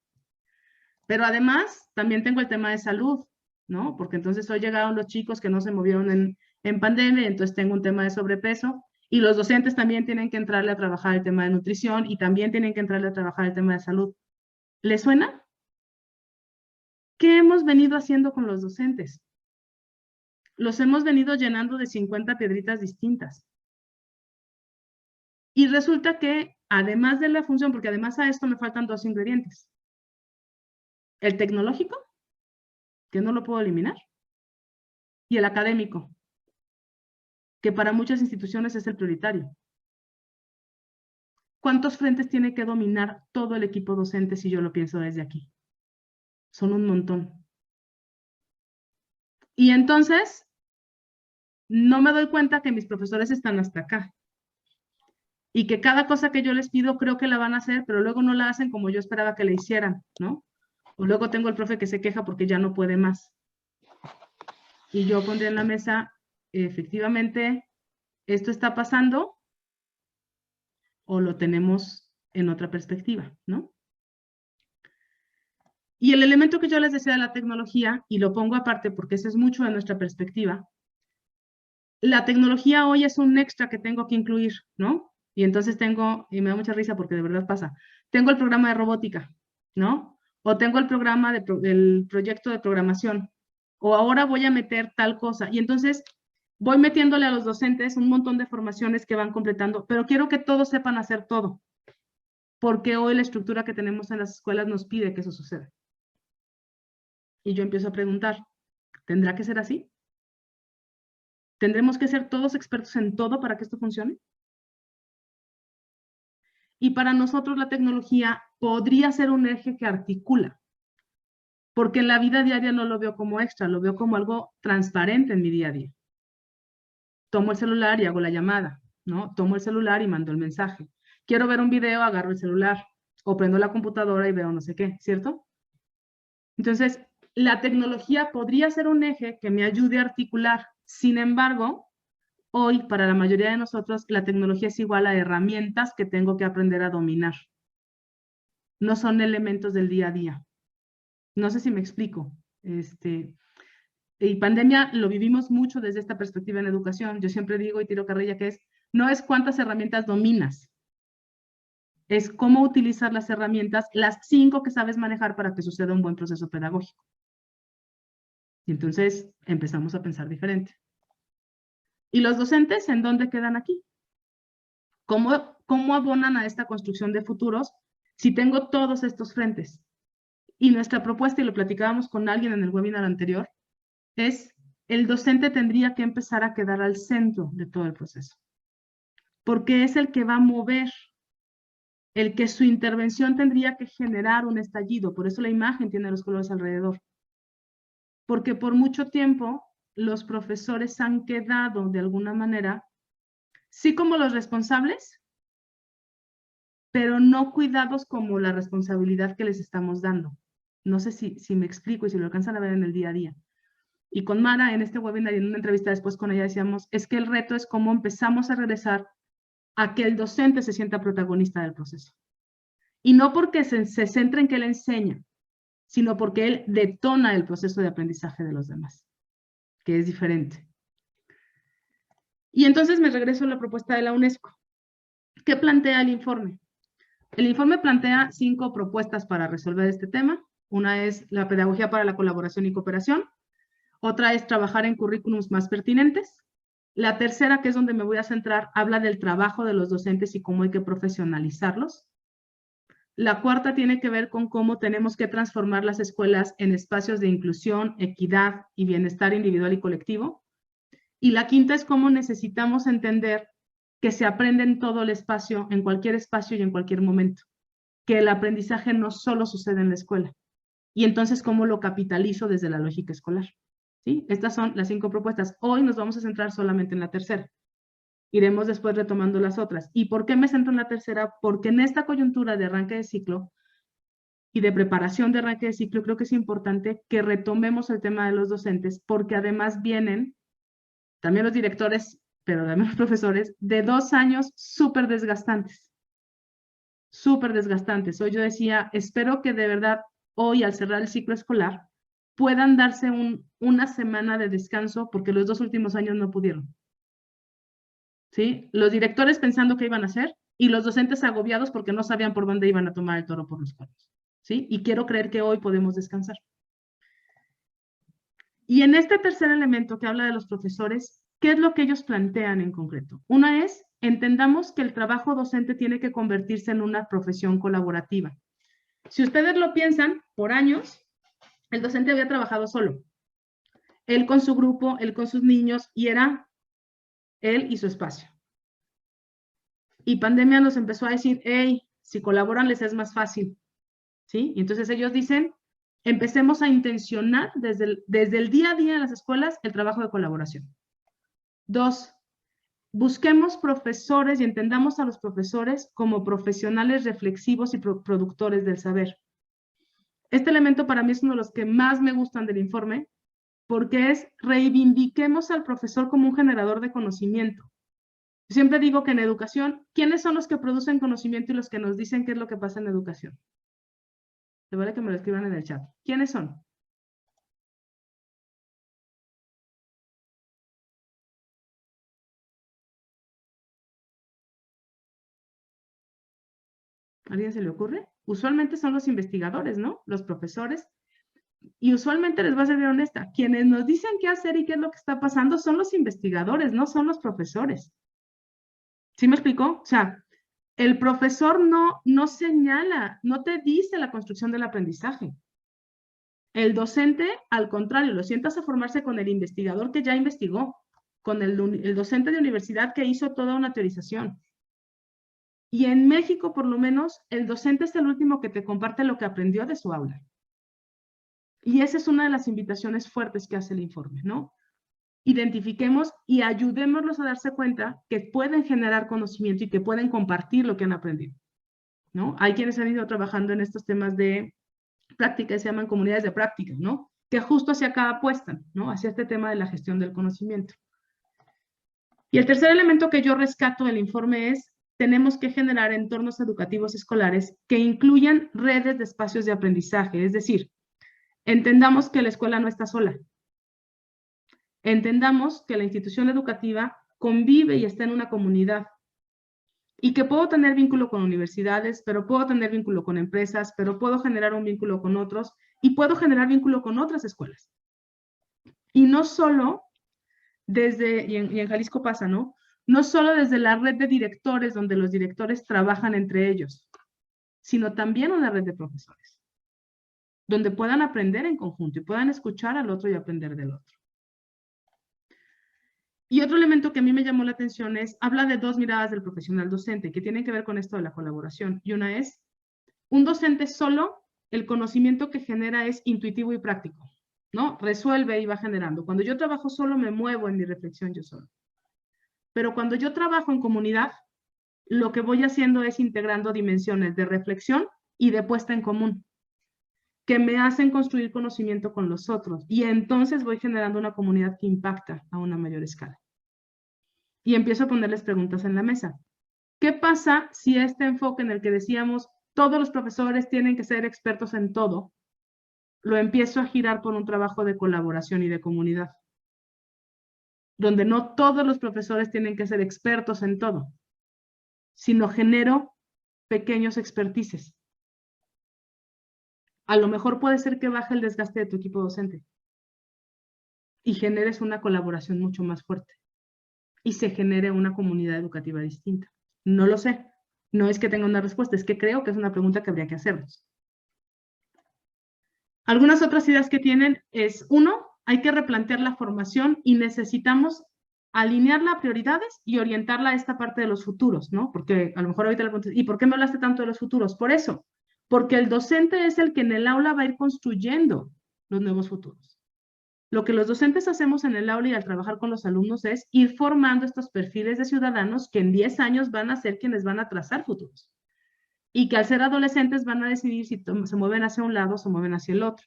Pero además también tengo el tema de salud, ¿no? Porque entonces hoy llegaron los chicos que no se movieron en pandemia, entonces tengo un tema de sobrepeso. Y los docentes también tienen que entrarle a trabajar el tema de nutrición y también tienen que entrarle a trabajar el tema de salud. ¿Les suena? ¿Qué hemos venido haciendo con los docentes? Los hemos venido llenando de 50 piedritas distintas. Y resulta que, además de la función, porque además a esto me faltan dos ingredientes. El tecnológico, que no lo puedo eliminar, y el académico, que para muchas instituciones es el prioritario. ¿Cuántos frentes tiene que dominar todo el equipo docente si yo lo pienso desde aquí? Son un montón. Y entonces, no me doy cuenta que mis profesores están hasta acá. y que cada cosa que yo les pido creo que la van a hacer, pero luego no la hacen como yo esperaba que la hicieran, ¿no? O luego tengo el profe que se queja porque ya no puede más. Y yo pondría en la mesa, efectivamente, esto está pasando o lo tenemos en otra perspectiva, ¿no? Y el elemento que yo les decía de la tecnología, y lo pongo aparte porque ese es mucho de nuestra perspectiva, la tecnología hoy es un extra que tengo que incluir, ¿no? Y entonces tengo, y me da mucha risa porque de verdad pasa, tengo el programa de robótica, ¿no? O tengo el programa del proyecto de programación, o ahora voy a meter tal cosa. Y entonces voy metiéndole a los docentes un montón de formaciones que van completando, pero quiero que todos sepan hacer todo, porque hoy la estructura que tenemos en las escuelas nos pide que eso suceda. Y yo empiezo a preguntar, ¿tendrá que ser así? ¿Tendremos que ser todos expertos en todo para que esto funcione? Y para nosotros la tecnología podría ser un eje que articula, porque en la vida diaria no lo veo como extra, lo veo como algo transparente en mi día a día. Tomo el celular y hago la llamada, ¿no? Tomo el celular y mando el mensaje. Quiero ver un video, agarro el celular, o prendo la computadora y veo no sé qué, ¿cierto? Entonces, la tecnología podría ser un eje que me ayude a articular. Sin embargo, hoy, para la mayoría de nosotros, la tecnología es igual a herramientas que tengo que aprender a dominar. No son elementos del día a día. No sé si me explico. Y pandemia lo vivimos mucho desde esta perspectiva en educación. Yo siempre digo y tiro carrilla que no es cuántas herramientas dominas, es cómo utilizar las herramientas, las 5 que sabes manejar para que suceda un buen proceso pedagógico. Y entonces empezamos a pensar diferente. ¿Y los docentes en dónde quedan aquí? ¿Cómo abonan a esta construcción de futuros si tengo todos estos frentes? Y nuestra propuesta, y lo platicábamos con alguien en el webinar anterior, es el docente tendría que empezar a quedar al centro de todo el proceso, porque es el que va a mover, el que su intervención tendría que generar un estallido, por eso la imagen tiene los colores alrededor, porque por mucho tiempo los profesores han quedado de alguna manera, sí como los responsables, pero no cuidados como la responsabilidad que les estamos dando. No sé si me explico y si lo alcanzan a ver en el día a día. Y con Mara, en este webinar y en una entrevista después con ella, decíamos, es que el reto es cómo empezamos a regresar a que el docente se sienta protagonista del proceso. Y no porque se centre en que él enseña, sino porque él detona el proceso de aprendizaje de los demás, que es diferente. Y entonces me regreso a la propuesta de la UNESCO. ¿Qué plantea el informe? El informe plantea 5 propuestas para resolver este tema. Una es la pedagogía para la colaboración y cooperación. Otra es trabajar en currículums más pertinentes. La tercera, que es donde me voy a centrar, habla del trabajo de los docentes y cómo hay que profesionalizarlos. La cuarta tiene que ver con cómo tenemos que transformar las escuelas en espacios de inclusión, equidad y bienestar individual y colectivo. Y la quinta es cómo necesitamos entender que se aprende en todo el espacio, en cualquier espacio y en cualquier momento. Que el aprendizaje no solo sucede en la escuela. Y entonces, ¿cómo lo capitalizo desde la lógica escolar? ¿Sí? Estas son las 5 propuestas. Hoy nos vamos a centrar solamente en la tercera. Iremos después retomando las otras. ¿Y por qué me centro en la tercera? Porque en esta coyuntura de arranque de ciclo y de preparación de arranque de ciclo, creo que es importante que retomemos el tema de los docentes, porque además vienen también los directores, pero también los profesores, de 2 años súper desgastantes. Súper desgastantes. Hoy yo decía, espero que de verdad hoy al cerrar el ciclo escolar puedan darse una semana de descanso porque los 2 últimos años no pudieron. ¿Sí? Los directores pensando qué iban a hacer y los docentes agobiados porque no sabían por dónde iban a tomar el toro por los cuernos. ¿Sí? Y quiero creer que hoy podemos descansar. Y en este tercer elemento que habla de los profesores, ¿qué es lo que ellos plantean en concreto? Una es, entendamos que el trabajo docente tiene que convertirse en una profesión colaborativa. Si ustedes lo piensan, por años, el docente había trabajado solo. Él con su grupo, él con sus niños, y era él y su espacio. Y pandemia nos empezó a decir, hey, si colaboran les es más fácil. ¿Sí? Y entonces ellos dicen, empecemos a intencionar desde el día a día en las escuelas el trabajo de colaboración. 2, busquemos profesores y entendamos a los profesores como profesionales reflexivos y productores del saber. Este elemento para mí es uno de los que más me gustan del informe, porque es reivindiquemos al profesor como un generador de conocimiento. Siempre digo que en educación, ¿quiénes son los que producen conocimiento y los que nos dicen qué es lo que pasa en educación? De verdad que me lo escriban en el chat. ¿Quiénes son? ¿A alguien se le ocurre? Usualmente son los investigadores, ¿no? Los profesores. Y usualmente les voy a ser bien honesta, quienes nos dicen qué hacer y qué es lo que está pasando son los investigadores, no son los profesores. ¿Sí me explicó? O sea, el profesor no señala, no te dice la construcción del aprendizaje. El docente, al contrario, lo sientas a formarse con el investigador que ya investigó, con el docente de universidad que hizo toda una teorización. Y en México, por lo menos, el docente es el último que te comparte lo que aprendió de su aula. Y esa es una de las invitaciones fuertes que hace el informe, ¿no? Identifiquemos y ayudémoslos a darse cuenta que pueden generar conocimiento y que pueden compartir lo que han aprendido, ¿no? Hay quienes han ido trabajando en estos temas de práctica, se llaman comunidades de práctica, ¿no? Que justo hacia acá apuestan, ¿no? Hacia este tema de la gestión del conocimiento. Y el tercer elemento que yo rescato del informe es, tenemos que generar entornos educativos escolares que incluyan redes de espacios de aprendizaje, es decir, entendamos que la escuela no está sola. Entendamos que la institución educativa convive y está en una comunidad y que puedo tener vínculo con universidades, pero puedo tener vínculo con empresas, pero puedo generar un vínculo con otros y puedo generar vínculo con otras escuelas. Y no solo desde, y en Jalisco pasa, ¿no? No solo desde la red de directores, donde los directores trabajan entre ellos, sino también una red de profesores, donde puedan aprender en conjunto y puedan escuchar al otro y aprender del otro. Y otro elemento que a mí me llamó la atención es, habla de dos miradas del profesional docente, que tienen que ver con esto de la colaboración. Y una es, un docente solo, el conocimiento que genera es intuitivo y práctico, ¿no? Resuelve y va generando. Cuando yo trabajo solo, me muevo en mi reflexión yo solo. Pero cuando yo trabajo en comunidad, lo que voy haciendo es integrando dimensiones de reflexión y de puesta en común, que me hacen construir conocimiento con los otros. Y entonces voy generando una comunidad que impacta a una mayor escala. Y empiezo a ponerles preguntas en la mesa. ¿Qué pasa si este enfoque en el que decíamos todos los profesores tienen que ser expertos en todo, lo empiezo a girar por un trabajo de colaboración y de comunidad? Donde no todos los profesores tienen que ser expertos en todo, sino genero pequeños expertices. A lo mejor puede ser que baje el desgaste de tu equipo docente y generes una colaboración mucho más fuerte y se genere una comunidad educativa distinta. No lo sé, no es que tenga una respuesta, es que creo que es una pregunta que habría que hacernos. Algunas otras ideas que tienen es, uno, hay que replantear la formación y necesitamos alinearla a prioridades y orientarla a esta parte de los futuros, ¿no? Porque a lo mejor ahorita le preguntas, ¿y por qué me hablaste tanto de los futuros? Por eso, porque el docente es el que en el aula va a ir construyendo los nuevos futuros. Lo que los docentes hacemos en el aula y al trabajar con los alumnos es ir formando estos perfiles de ciudadanos que en 10 años van a ser quienes van a trazar futuros. Y que al ser adolescentes van a decidir si se mueven hacia un lado o se mueven hacia el otro,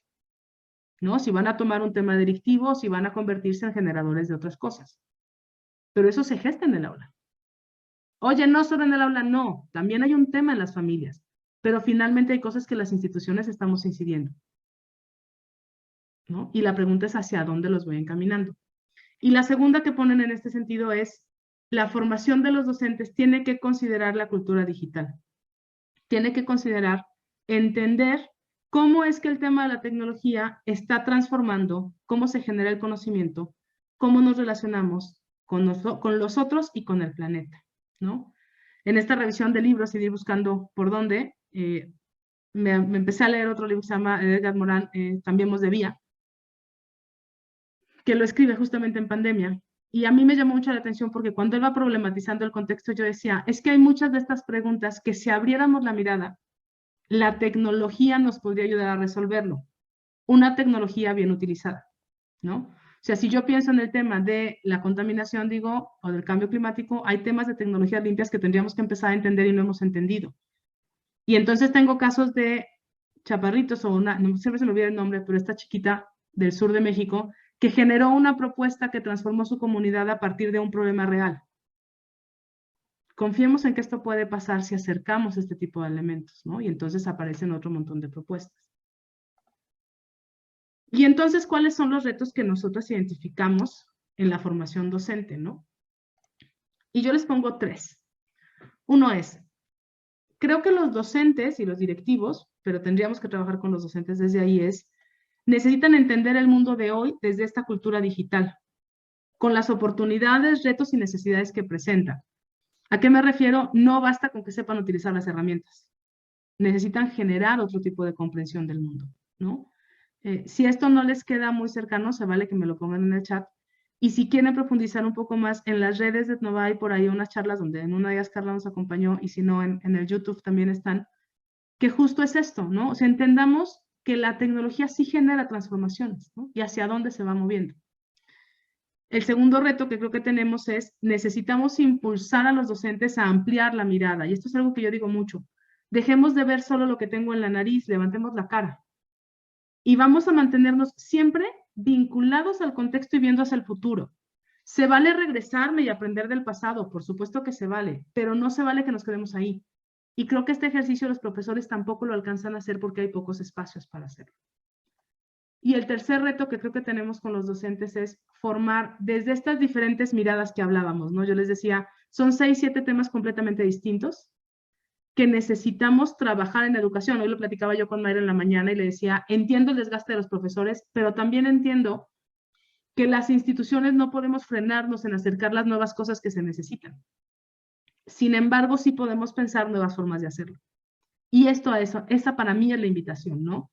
¿no? Si van a tomar un tema directivo, si van a convertirse en generadores de otras cosas. Pero eso se gesta en el aula. Oye, no solo en el aula, no. También hay un tema en las familias. Pero finalmente hay cosas que las instituciones estamos incidiendo, ¿no? Y la pregunta es hacia dónde los voy encaminando. Y la segunda que ponen en este sentido es, la formación de los docentes tiene que considerar la cultura digital. Tiene que considerar, entender cómo es que el tema de la tecnología está transformando, cómo se genera el conocimiento, cómo nos relacionamos con los otros y con el planeta, ¿no? En esta revisión de libros y de ir buscando por dónde, me empecé a leer otro libro que se llama Edgar Morán, Cambiemos de Vía, que lo escribe justamente en pandemia. Y a mí me llamó mucho la atención porque cuando él va problematizando el contexto, yo decía, es que hay muchas de estas preguntas que si abriéramos la mirada, la tecnología nos podría ayudar a resolverlo. Una tecnología bien utilizada, ¿no? O sea, si yo pienso en el tema de la contaminación, digo, o del cambio climático, hay temas de tecnologías limpias que tendríamos que empezar a entender y no hemos entendido. Y entonces tengo casos de chaparritos o una, no, siempre se me olvida el nombre, pero esta chiquita del sur de México, que generó una propuesta que transformó su comunidad a partir de un problema real. Confiemos en que esto puede pasar si acercamos este tipo de elementos, ¿no? Y entonces aparecen otro montón de propuestas. Y entonces, ¿cuáles son los retos que nosotros identificamos en la formación docente, no? Y yo les pongo 3. Uno es, creo que los docentes y los directivos, pero tendríamos que trabajar con los docentes desde ahí, necesitan entender el mundo de hoy desde esta cultura digital, con las oportunidades, retos y necesidades que presenta. ¿A qué me refiero? No basta con que sepan utilizar las herramientas. Necesitan generar otro tipo de comprensión del mundo, ¿no? Si esto no les queda muy cercano, se vale que me lo pongan en el chat. Y si quieren profundizar un poco más, en las redes de Etnova hay por ahí unas charlas donde en una de ellas Carla nos acompañó, y si no, en el YouTube también están, que justo es esto, ¿no? O sea, entendamos que la tecnología sí genera transformaciones, ¿no? Y hacia dónde se va moviendo. El segundo reto que creo que tenemos es, necesitamos impulsar a los docentes a ampliar la mirada. Y esto es algo que yo digo mucho. Dejemos de ver solo lo que tengo en la nariz, levantemos la cara. Y vamos a mantenernos siempre vinculados al contexto y viendo hacia el futuro. Se vale regresarme y aprender del pasado, por supuesto que se vale, pero no se vale que nos quedemos ahí. Y creo que este ejercicio los profesores tampoco lo alcanzan a hacer porque hay pocos espacios para hacerlo. Y el tercer reto que creo que tenemos con los docentes es formar desde estas diferentes miradas que hablábamos, ¿no? Yo les decía, son 6, 7 temas completamente distintos que necesitamos trabajar en educación. Hoy lo platicaba yo con Mayra en la mañana y le decía, entiendo el desgaste de los profesores, pero también entiendo que las instituciones no podemos frenarnos en acercar las nuevas cosas que se necesitan. Sin embargo, sí podemos pensar nuevas formas de hacerlo. Y esa para mí es la invitación, ¿no?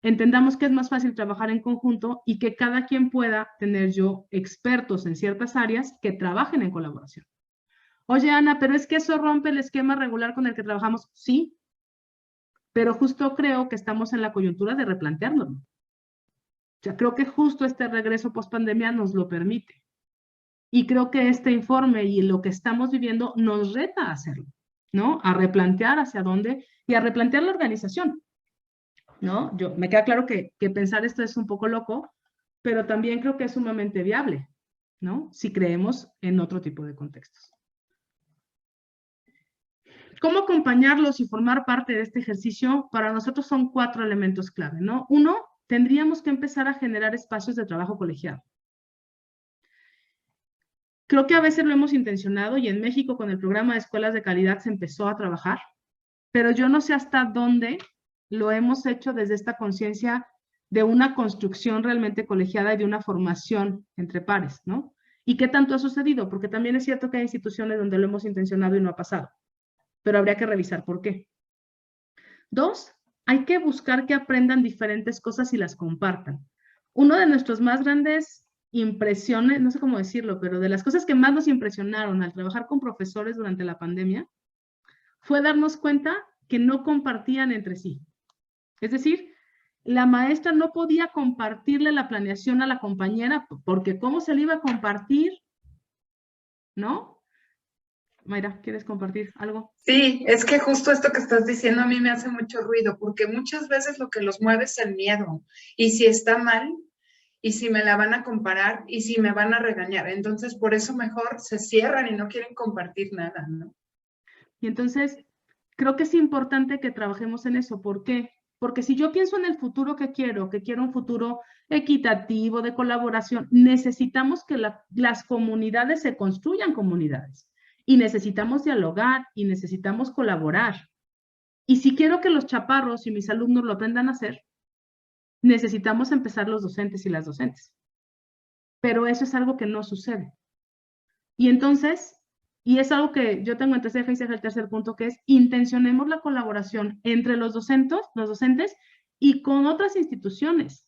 Entendamos que es más fácil trabajar en conjunto y que cada quien pueda tener yo expertos en ciertas áreas que trabajen en colaboración. Oye, Ana, pero es que eso rompe el esquema regular con el que trabajamos. Sí, pero justo creo que estamos en la coyuntura de replantearlo. O sea, creo que justo este regreso post pandemia nos lo permite. Y creo que este informe y lo que estamos viviendo nos reta a hacerlo, ¿no? A replantear hacia dónde y a replantear la organización, ¿no? Me queda claro que pensar esto es un poco loco, pero también creo que es sumamente viable, ¿no? Si creemos en otro tipo de contextos. ¿Cómo acompañarlos y formar parte de este ejercicio? Para nosotros son 4 elementos clave, ¿no? 1, tendríamos que empezar a generar espacios de trabajo colegiado. Creo que a veces lo hemos intencionado y en México con el programa de escuelas de calidad se empezó a trabajar, pero yo no sé hasta dónde lo hemos hecho desde esta conciencia de una construcción realmente colegiada y de una formación entre pares, ¿no? ¿Y qué tanto ha sucedido? Porque también es cierto que hay instituciones donde lo hemos intencionado y no ha pasado, pero habría que revisar por qué. 2, hay que buscar que aprendan diferentes cosas y las compartan. Uno de nuestros más grandes impresiones, no sé cómo decirlo, pero de las cosas que más nos impresionaron al trabajar con profesores durante la pandemia, fue darnos cuenta que no compartían entre sí. Es decir, la maestra no podía compartirle la planeación a la compañera, porque ¿cómo se le iba a compartir? ¿No? Mayra, ¿quieres compartir algo? Sí, es que justo esto que estás diciendo a mí me hace mucho ruido, porque muchas veces lo que los mueve es el miedo. Y si está mal, y si me la van a comparar, y si me van a regañar. Entonces, por eso mejor se cierran y no quieren compartir nada, ¿no? Y entonces, creo que es importante que trabajemos en eso. ¿Por qué? Porque si yo pienso en el futuro que quiero un futuro equitativo, de colaboración, necesitamos que las comunidades se construyan comunidades. Y necesitamos dialogar y necesitamos colaborar. Y si quiero que los chaparros y mis alumnos lo aprendan a hacer, necesitamos empezar los docentes y las docentes. Pero eso es algo que no sucede. Y entonces, y es algo que yo tengo entre ceja y ceja el tercer punto, que es intencionemos la colaboración entre los docentes y con otras instituciones.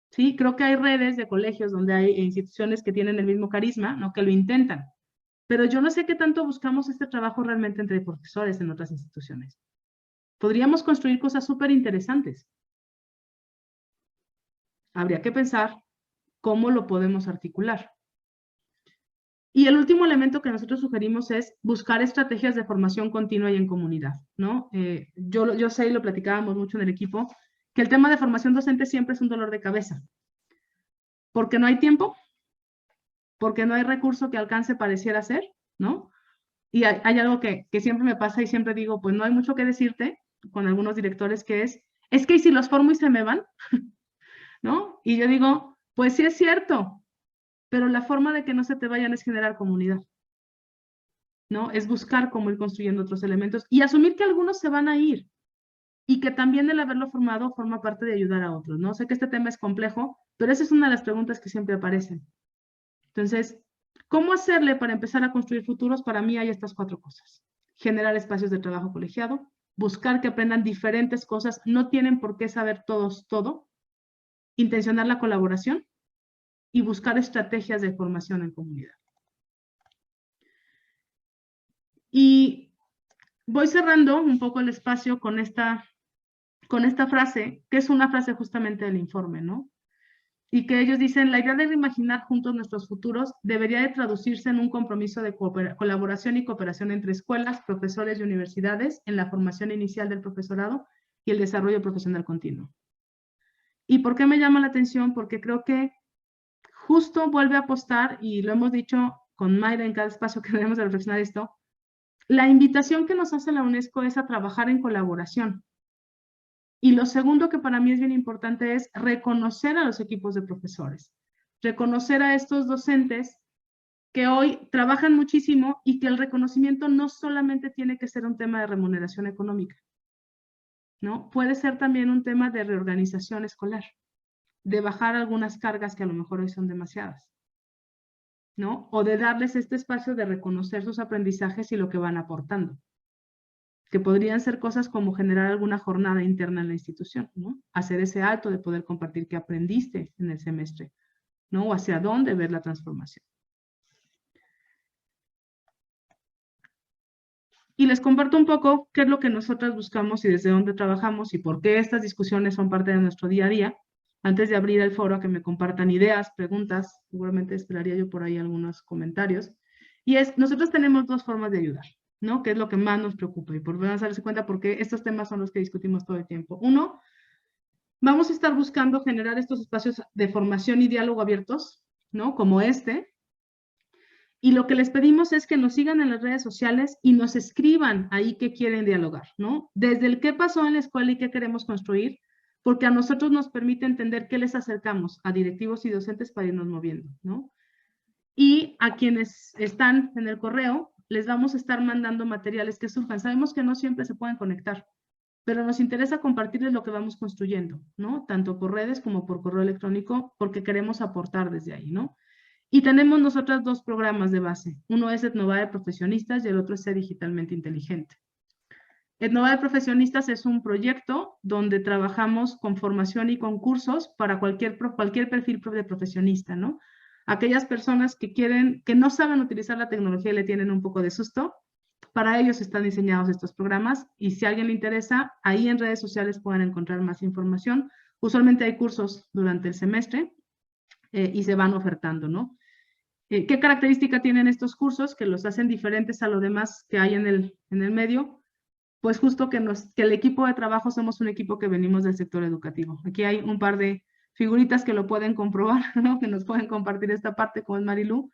Sí, creo que hay redes de colegios donde hay instituciones que tienen el mismo carisma, ¿no? Que lo intentan. Pero yo no sé qué tanto buscamos este trabajo realmente entre profesores en otras instituciones. Podríamos construir cosas súper interesantes. Habría que pensar ¿Cómo lo podemos articular? Y el último elemento que nosotros sugerimos es buscar estrategias de formación continua y en comunidad, ¿no? Yo sé, y lo platicábamos mucho en el equipo, que el tema de formación docente siempre es un dolor de cabeza, porque no hay tiempo, porque no hay recurso que alcance pareciera ser, ¿no? Y hay algo que siempre me pasa y siempre digo, pues no hay mucho que decirte con algunos directores, que es que ¿y si los formo y se me van? ¿No? Y yo digo, pues sí es cierto, pero la forma de que no se te vayan es generar comunidad, ¿no? Es buscar cómo ir construyendo otros elementos y asumir que algunos se van a ir y que también el haberlo formado forma parte de ayudar a otros, ¿no? Sé que este tema es complejo, pero esa es una de las preguntas que siempre aparecen. Entonces, ¿cómo hacerle para empezar a construir futuros? Para mí hay estas 4 cosas. Generar espacios de trabajo colegiado, buscar que aprendan diferentes cosas, no tienen por qué saber todos todo, intencionar la colaboración y buscar estrategias de formación en comunidad. Y voy cerrando un poco el espacio con esta frase, que es una frase justamente del informe, ¿no? Y que ellos dicen, la idea de reimaginar juntos nuestros futuros debería de traducirse en un compromiso de colaboración y cooperación entre escuelas, profesores y universidades en la formación inicial del profesorado y el desarrollo profesional continuo. ¿Y por qué me llama la atención? Porque creo que justo vuelve a apostar, y lo hemos dicho con Mayra en cada espacio que debemos de reflexionar esto, la invitación que nos hace la UNESCO es a trabajar en colaboración. Y lo segundo que para mí es bien importante es reconocer a los equipos de profesores, reconocer a estos docentes que hoy trabajan muchísimo y que el reconocimiento no solamente tiene que ser un tema de remuneración económica, ¿no? Puede ser también un tema de reorganización escolar, de bajar algunas cargas que a lo mejor hoy son demasiadas, ¿no? O de darles este espacio de reconocer sus aprendizajes y lo que van aportando, que podrían ser cosas como generar alguna jornada interna en la institución, ¿no? Hacer ese alto de poder compartir qué aprendiste en el semestre, ¿no? O hacia dónde ver la transformación. Y les comparto un poco qué es lo que nosotras buscamos y desde dónde trabajamos y por qué estas discusiones son parte de nuestro día a día. Antes de abrir el foro a que me compartan ideas, preguntas, seguramente esperaría yo por ahí algunos comentarios. Y nosotros tenemos 2 formas de ayudar, ¿no? Que es lo que más nos preocupa y por darse cuenta porque estos temas son los que discutimos todo el tiempo. Uno, vamos a estar buscando generar estos espacios de formación y diálogo abiertos, ¿no? Como este. Y lo que les pedimos es que nos sigan en las redes sociales y nos escriban ahí qué quieren dialogar, ¿no? Desde el qué pasó en la escuela y qué queremos construir, porque a nosotros nos permite entender qué les acercamos a directivos y docentes para irnos moviendo, ¿no? Y a quienes están en el correo, les vamos a estar mandando materiales que surjan. Sabemos que no siempre se pueden conectar, pero nos interesa compartirles lo que vamos construyendo, ¿no? Tanto por redes como por correo electrónico, porque queremos aportar desde ahí, ¿no? Y tenemos nosotras 2 programas de base. Uno es Etnovae Profesionistas y el otro es Sé Digitalmente Inteligente. Etnovae Profesionistas es un proyecto donde trabajamos con formación y con cursos para cualquier perfil de profesionista, ¿no? Aquellas personas que no saben utilizar la tecnología y le tienen un poco de susto, para ellos están diseñados estos programas y si a alguien le interesa, ahí en redes sociales pueden encontrar más información. Usualmente hay cursos durante el semestre y se van ofertando, ¿no? ¿Qué característica tienen estos cursos que los hacen diferentes a lo demás que hay en el medio? Pues justo que el equipo de trabajo somos un equipo que venimos del sector educativo. Aquí hay un par de figuritas que lo pueden comprobar, ¿no? Que nos pueden compartir esta parte, como es Marilú.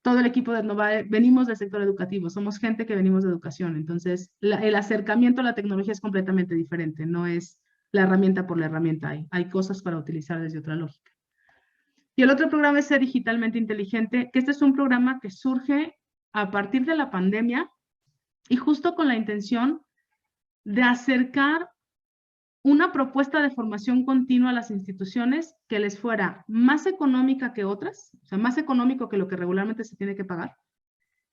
Todo el equipo de Etnovae venimos del sector educativo, somos gente que venimos de educación. Entonces, el acercamiento a la tecnología es completamente diferente, no es la herramienta por la herramienta. Hay cosas para utilizar desde otra lógica. Y el otro programa es Sé Digitalmente Inteligente, que este es un programa que surge a partir de la pandemia y justo con la intención de acercar una propuesta de formación continua a las instituciones que les fuera más económica que otras, o sea, más económico que lo que regularmente se tiene que pagar,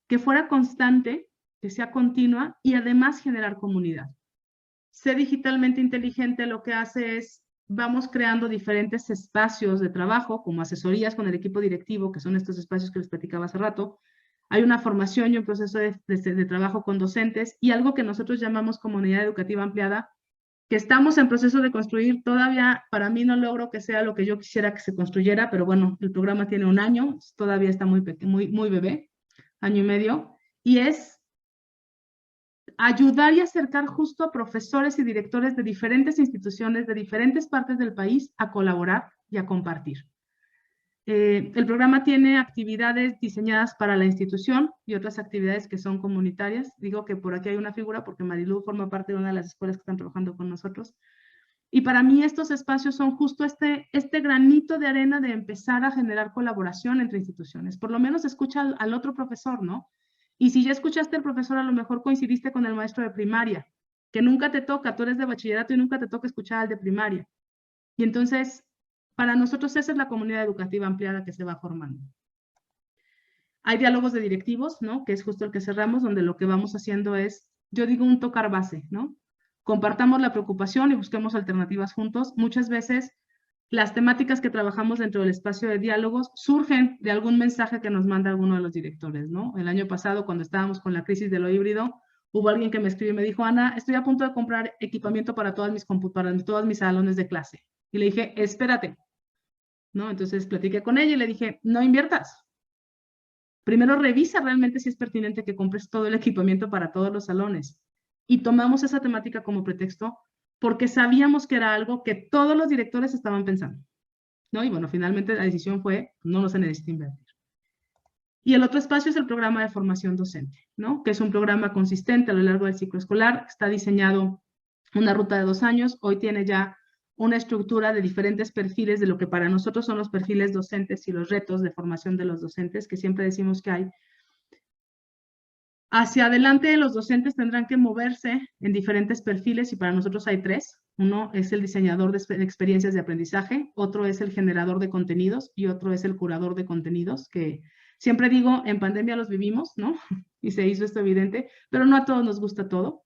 que fuera constante, que sea continua y además generar comunidad. Sé Digitalmente Inteligente lo que hace es vamos creando diferentes espacios de trabajo, como asesorías con el equipo directivo, que son estos espacios que les platicaba hace rato. Hay una formación y un proceso de trabajo con docentes y algo que nosotros llamamos comunidad educativa ampliada, que estamos en proceso de construir. Todavía para mí no logro que sea lo que yo quisiera que se construyera, pero bueno, el programa tiene un año, todavía está muy bebé, año y medio, y es ayudar y acercar justo a profesores y directores de diferentes instituciones, de diferentes partes del país, a colaborar y a compartir. El programa tiene actividades diseñadas para la institución y otras actividades que son comunitarias. Digo que por aquí hay una figura porque Marilú forma parte de una de las escuelas que están trabajando con nosotros. Y para mí estos espacios son justo este granito de arena de empezar a generar colaboración entre instituciones. Por lo menos escucha al otro profesor, ¿no? Y si ya escuchaste al profesor, a lo mejor coincidiste con el maestro de primaria, que nunca te toca, tú eres de bachillerato y nunca te toca escuchar al de primaria. Y entonces, para nosotros esa es la comunidad educativa ampliada que se va formando. Hay diálogos de directivos, ¿no? Que es justo el que cerramos, donde lo que vamos haciendo es, yo digo, un tocar base, ¿no? Compartamos la preocupación y busquemos alternativas juntos. Muchas veces las temáticas que trabajamos dentro del espacio de diálogos surgen de algún mensaje que nos manda alguno de los directores, ¿no? El año pasado, cuando estábamos con la crisis de lo híbrido, hubo alguien que me escribió y me dijo, Ana, estoy a punto de comprar equipamiento para todos mis salones de clase. Y le dije, espérate, ¿no? Entonces platiqué con ella y le dije, no inviertas. Primero revisa realmente si es pertinente que compres todo el equipamiento para todos los salones. Y tomamos esa temática como pretexto porque sabíamos que era algo que todos los directores estaban pensando, ¿no? Y bueno, finalmente la decisión fue, no se necesita invertir. Y el otro espacio es el programa de formación docente, ¿no? Que es un programa consistente a lo largo del ciclo escolar. Está diseñado una ruta de 2 años. Hoy tiene ya una estructura de diferentes perfiles de lo que para nosotros son los perfiles docentes y los retos de formación de los docentes, que siempre decimos que hay. Hacia adelante, los docentes tendrán que moverse en diferentes perfiles y para nosotros hay 3. Uno es el diseñador de experiencias de aprendizaje, otro es el generador de contenidos y otro es el curador de contenidos, que siempre digo, en pandemia los vivimos, ¿no? Y se hizo esto evidente, pero no a todos nos gusta todo.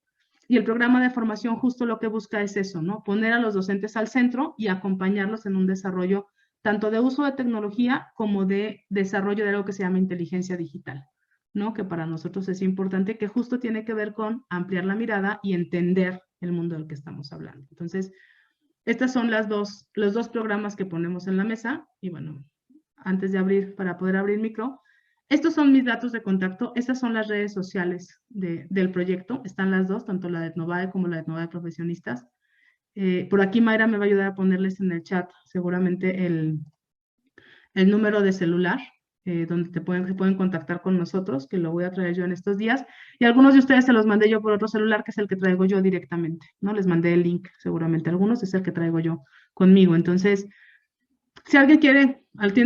Y el programa de formación justo lo que busca es eso, ¿no? Poner a los docentes al centro y acompañarlos en un desarrollo tanto de uso de tecnología como de desarrollo de algo que se llama inteligencia digital, ¿no? Que para nosotros es importante, que justo tiene que ver con ampliar la mirada y entender el mundo del que estamos hablando. Entonces, estas son los dos programas que ponemos en la mesa. Y bueno, antes de abrir, para poder abrir micro, estos son mis datos de contacto. Estas son las redes sociales del proyecto. Están las dos, tanto la de Etnovae como la de Etnovae Profesionistas. Por aquí Mayra me va a ayudar a ponerles en el chat seguramente el número de celular, donde se pueden contactar con nosotros, que lo voy a traer yo en estos días. Y algunos de ustedes se los mandé yo por otro celular, que es el que traigo yo directamente, ¿no? Les mandé el link seguramente. Algunos es el que traigo yo conmigo. Entonces, si alguien tiene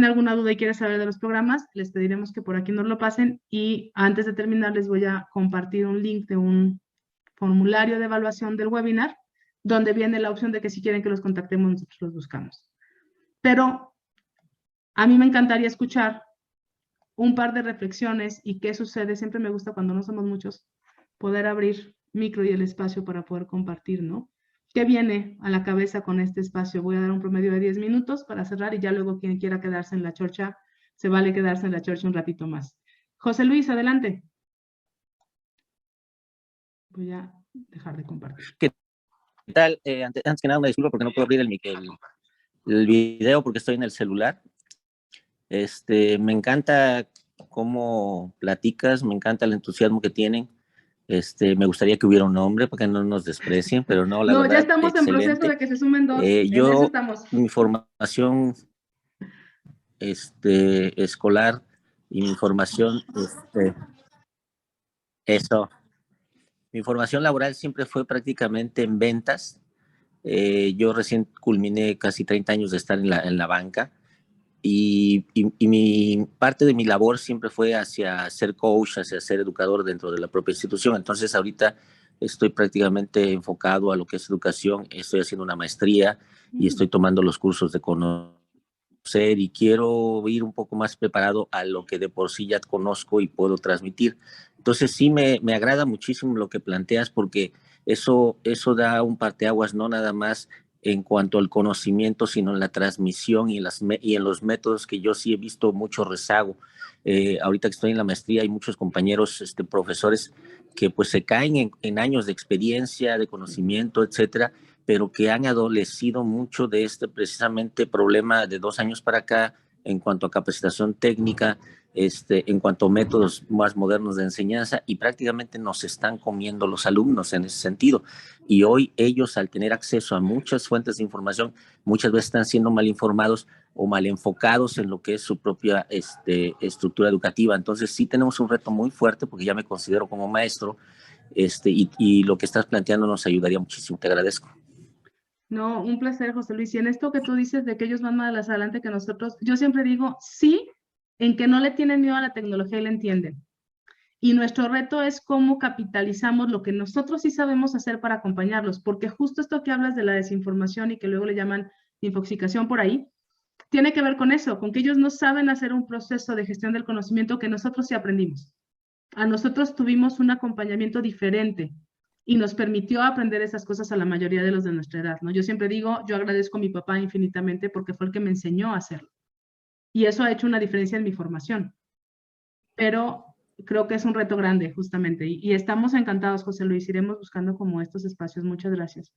alguna duda y quiere saber de los programas, les pediremos que por aquí nos lo pasen. Y antes de terminar, les voy a compartir un link de un formulario de evaluación del webinar, donde viene la opción de que si quieren que los contactemos, nosotros los buscamos. Pero a mí me encantaría escuchar un par de reflexiones y qué sucede. Siempre me gusta cuando no somos muchos, poder abrir micro y el espacio para poder compartir, ¿no? ¿Qué viene a la cabeza con este espacio? Voy a dar un promedio de 10 minutos para cerrar y ya luego quien quiera quedarse en la chorcha, se vale quedarse en la chorcha un ratito más. José Luis, adelante. Voy a dejar de compartir. ¿Qué tal? Antes que nada, una disculpa porque no puedo abrir el video porque estoy en el celular. Me encanta cómo platicas, me encanta el entusiasmo que tienen. Me gustaría que hubiera un nombre para que no nos desprecien, pero no, la verdad, ya estamos excelente. en proceso de que se sumen 2. Yo, eso estamos. Mi formación escolar y mi formación, mi formación laboral siempre fue prácticamente en ventas. Yo recién culminé casi 30 años de estar en la banca. Y mi parte de mi labor siempre fue hacia ser coach, hacia ser educador dentro de la propia institución. Entonces ahorita estoy prácticamente enfocado a lo que es educación, estoy haciendo una maestría y estoy tomando los cursos de conocer y quiero ir un poco más preparado a lo que de por sí ya conozco y puedo transmitir. Entonces sí me agrada muchísimo lo que planteas porque eso da un parteaguas, no nada más en cuanto al conocimiento, sino en la transmisión y en los métodos que yo sí he visto mucho rezago. Ahorita que estoy en la maestría hay muchos compañeros, profesores que pues se caen en años de experiencia, de conocimiento, etcétera, pero que han adolecido mucho de este precisamente problema de 2 años para acá en cuanto a capacitación técnica, en cuanto a métodos más modernos de enseñanza, y prácticamente nos están comiendo los alumnos en ese sentido. Y hoy ellos, al tener acceso a muchas fuentes de información, muchas veces están siendo mal informados o mal enfocados en lo que es su propia estructura educativa. Entonces sí tenemos un reto muy fuerte, porque ya me considero como maestro, y lo que estás planteando nos ayudaría muchísimo. Te agradezco. No, un placer, José Luis. Y en esto que tú dices de que ellos van más adelante que nosotros, yo siempre digo sí, en que no le tienen miedo a la tecnología y la entienden. Y nuestro reto es cómo capitalizamos lo que nosotros sí sabemos hacer para acompañarlos, porque justo esto que hablas de la desinformación y que luego le llaman infoxicación por ahí, tiene que ver con eso, con que ellos no saben hacer un proceso de gestión del conocimiento que nosotros sí aprendimos. A nosotros tuvimos un acompañamiento diferente y nos permitió aprender esas cosas a la mayoría de los de nuestra edad, ¿no? Yo siempre digo, yo agradezco a mi papá infinitamente porque fue el que me enseñó a hacerlo. Y eso ha hecho una diferencia en mi formación. Pero creo que es un reto grande, justamente. Y estamos encantados, José Luis. Iremos buscando como estos espacios. Muchas gracias.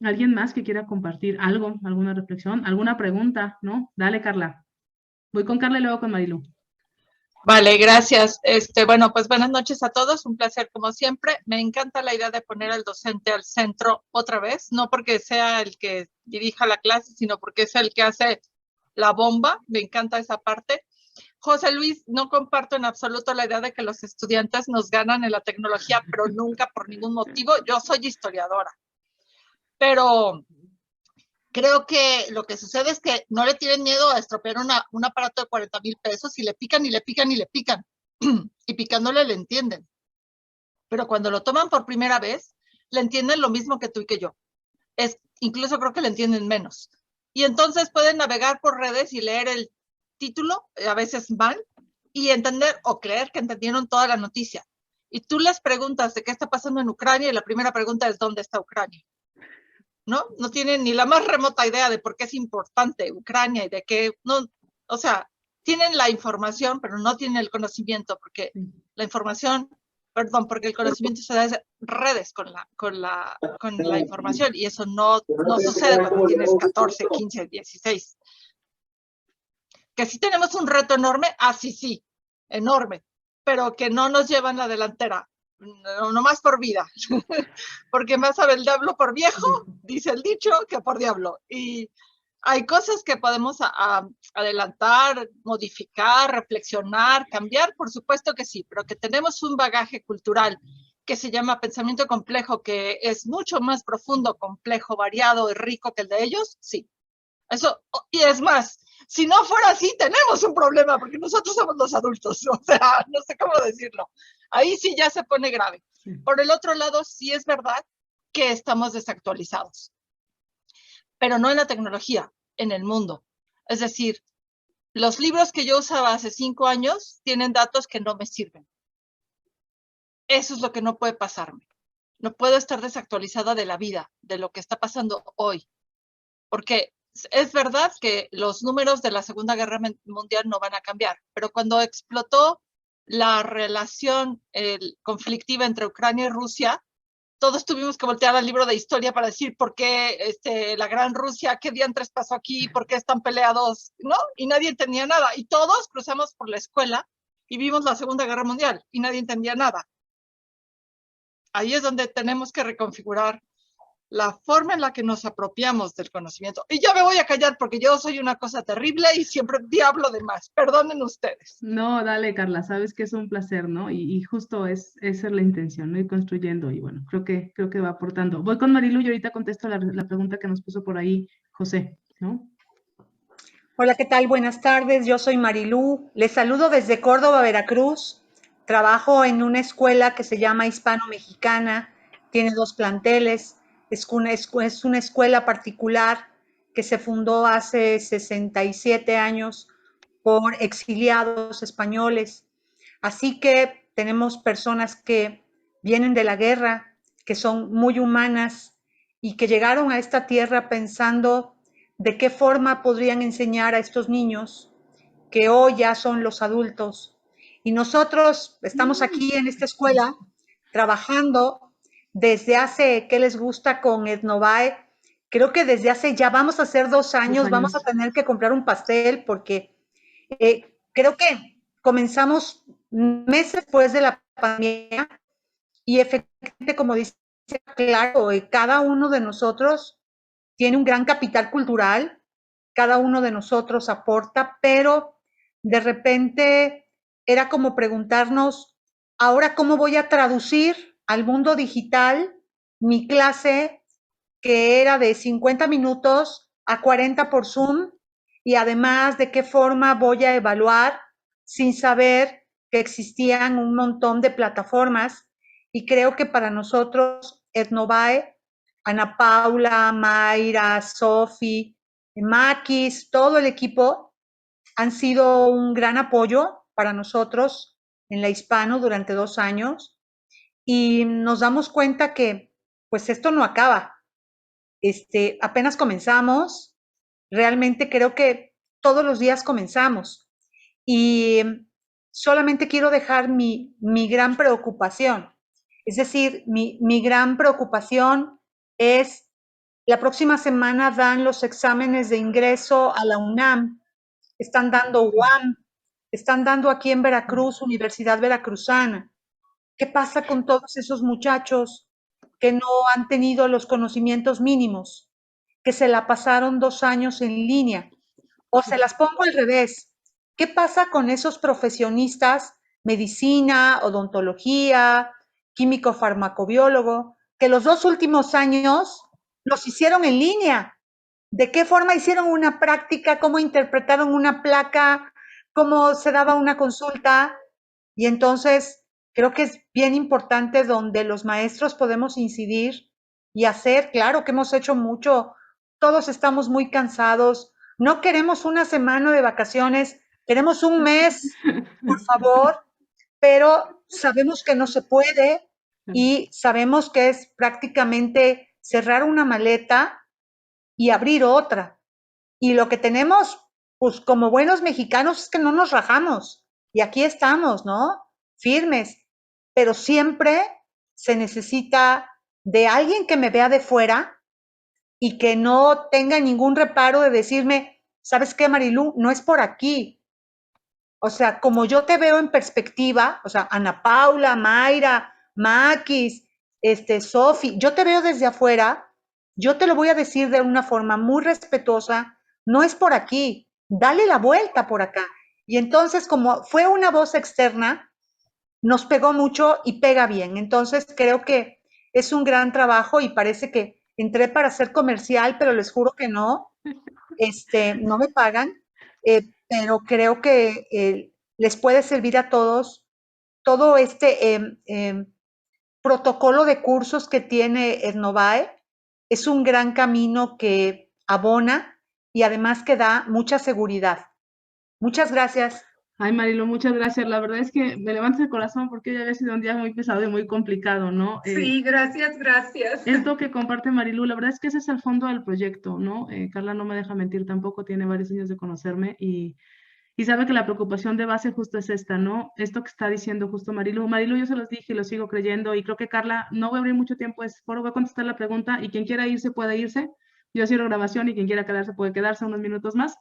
¿Alguien más que quiera compartir algo, alguna reflexión, alguna pregunta? ¿No? Dale, Carla. Voy con Carla y luego con Marilu. Vale, gracias. Bueno, pues buenas noches a todos. Un placer como siempre. Me encanta la idea de poner al docente al centro otra vez, no porque sea el que dirija la clase, sino porque es el que hace la bomba. Me encanta esa parte. José Luis, no comparto en absoluto la idea de que los estudiantes nos ganan en la tecnología, pero nunca por ningún motivo. Yo soy historiadora, pero creo que lo que sucede es que no le tienen miedo a estropear un aparato de 40,000 pesos y le pican y le pican y le pican. Y picándole le entienden. Pero cuando lo toman por primera vez, le entienden lo mismo que tú y que yo. Incluso creo que le entienden menos. Y entonces pueden navegar por redes y leer el título, a veces mal, y entender o creer que entendieron toda la noticia. Y tú les preguntas de qué está pasando en Ucrania y la primera pregunta es ¿dónde está Ucrania? ¿No? No tienen ni la más remota idea de por qué es importante Ucrania y de qué, no, o sea, tienen la información, pero no tienen el conocimiento, porque la información, perdón, porque el conocimiento se da en redes con la información, y eso no sucede cuando tienes 14, 15, 16. Que sí tenemos un reto enorme, sí, enorme, pero que no nos llevan la delantera. No más por vida, porque más sabe el diablo por viejo, dice el dicho, que por diablo. Y hay cosas que podemos adelantar, modificar, reflexionar, cambiar, por supuesto que sí, pero que tenemos un bagaje cultural que se llama pensamiento complejo, que es mucho más profundo, complejo, variado y rico que el de ellos, sí. Eso, y es más, si no fuera así, tenemos un problema, porque nosotros somos los adultos, o sea, no sé cómo decirlo. Ahí sí ya se pone grave. Por el otro lado, sí es verdad que estamos desactualizados, pero no en la tecnología, en el mundo. Es decir, los libros que yo usaba hace 5 años tienen datos que no me sirven. Eso es lo que no puede pasarme. No puedo estar desactualizada de la vida, de lo que está pasando hoy, porque es verdad que los números de la Segunda Guerra Mundial no van a cambiar, pero cuando explotó la relación conflictiva entre Ucrania y Rusia, todos tuvimos que voltear al libro de historia para decir por qué la Gran Rusia, qué diantres pasó aquí, por qué están peleados, ¿no? Y nadie entendía nada. Y todos cruzamos por la escuela y vimos la Segunda Guerra Mundial y nadie entendía nada. Ahí es donde tenemos que reconfigurar la forma en la que nos apropiamos del conocimiento. Y ya me voy a callar porque yo soy una cosa terrible y siempre hablo de más. Perdonen ustedes. No, dale, Carla, sabes que es un placer, ¿no? Y justo esa es la intención, ¿no? Ir construyendo y bueno, creo que va aportando. Voy con Marilu y ahorita contesto la pregunta que nos puso por ahí José, ¿no? Hola, ¿qué tal? Buenas tardes, yo soy Marilú. Les saludo desde Córdoba, Veracruz. Trabajo en una escuela que se llama Hispano-Mexicana, tiene 2 planteles. Es una escuela particular que se fundó hace 67 años por exiliados españoles. Así que tenemos personas que vienen de la guerra, que son muy humanas y que llegaron a esta tierra pensando de qué forma podrían enseñar a estos niños que hoy ya son los adultos. Y nosotros estamos aquí en esta escuela trabajando desde hace, ¿qué les gusta con Etnovae? Creo que desde hace ya vamos a hacer 2 años, vamos a tener que comprar un pastel porque creo que comenzamos meses después de la pandemia y efectivamente, como dice, claro, cada uno de nosotros tiene un gran capital cultural, cada uno de nosotros aporta, pero de repente era como preguntarnos, ahora cómo voy a traducir al mundo digital mi clase que era de 50 minutos a 40 por Zoom y además de qué forma voy a evaluar sin saber que existían un montón de plataformas y creo que para nosotros Etnovae, Ana Paula, Mayra, Sofi, Maquis, todo el equipo han sido un gran apoyo para nosotros en la Hispano durante 2 años y nos damos cuenta que pues esto no acaba. Apenas comenzamos, realmente creo que todos los días comenzamos y solamente quiero dejar mi gran preocupación. Es decir, mi gran preocupación es, la próxima semana dan los exámenes de ingreso a la UNAM, están dando UAM, están dando aquí en Veracruz, Universidad Veracruzana. ¿Qué pasa con todos esos muchachos que no han tenido los conocimientos mínimos, que se la pasaron 2 años en línea? O se las pongo al revés. ¿Qué pasa con esos profesionistas, medicina, odontología, químico farmacobiólogo, que los 2 últimos años los hicieron en línea? ¿De qué forma hicieron una práctica? ¿Cómo interpretaron una placa? ¿Cómo se daba una consulta? Y entonces creo que es bien importante donde los maestros podemos incidir y hacer, claro que hemos hecho mucho, todos estamos muy cansados, no queremos una semana de vacaciones, queremos un mes, por favor, pero sabemos que no se puede y sabemos que es prácticamente cerrar una maleta y abrir otra. Y lo que tenemos, pues como buenos mexicanos, es que no nos rajamos. Y aquí estamos, ¿no? Firmes. Pero siempre se necesita de alguien que me vea de fuera y que no tenga ningún reparo de decirme, ¿sabes qué, Marilú? No es por aquí. O sea, como yo te veo en perspectiva, o sea, Ana Paula, Mayra, Maquis, Sofi, yo te veo desde afuera, yo te lo voy a decir de una forma muy respetuosa, no es por aquí, dale la vuelta por acá. Y entonces, como fue una voz externa, nos pegó mucho y pega bien. Entonces, creo que es un gran trabajo y parece que entré para ser comercial, pero les juro que no, no me pagan, pero creo que les puede servir a todos todo protocolo de cursos que tiene Etnovae. Es un gran camino que abona y además que da mucha seguridad. Muchas gracias. Ay, Marilo, muchas gracias. La verdad es que me levantas el corazón porque hoy había sido un día muy pesado y muy complicado, ¿no? Sí, gracias, gracias. Esto que comparte Marilu, la verdad es que ese es el fondo del proyecto, ¿no? Carla no me deja mentir tampoco, tiene varios años de conocerme y sabe que la preocupación de base justo es esta, ¿no? Esto que está diciendo justo Marilu. Marilu, yo se los dije y lo sigo creyendo y creo que Carla, no voy a abrir mucho tiempo ese foro, voy a contestar la pregunta y quien quiera irse puede irse. Yo cierro grabación y quien quiera quedarse puede quedarse unos minutos más.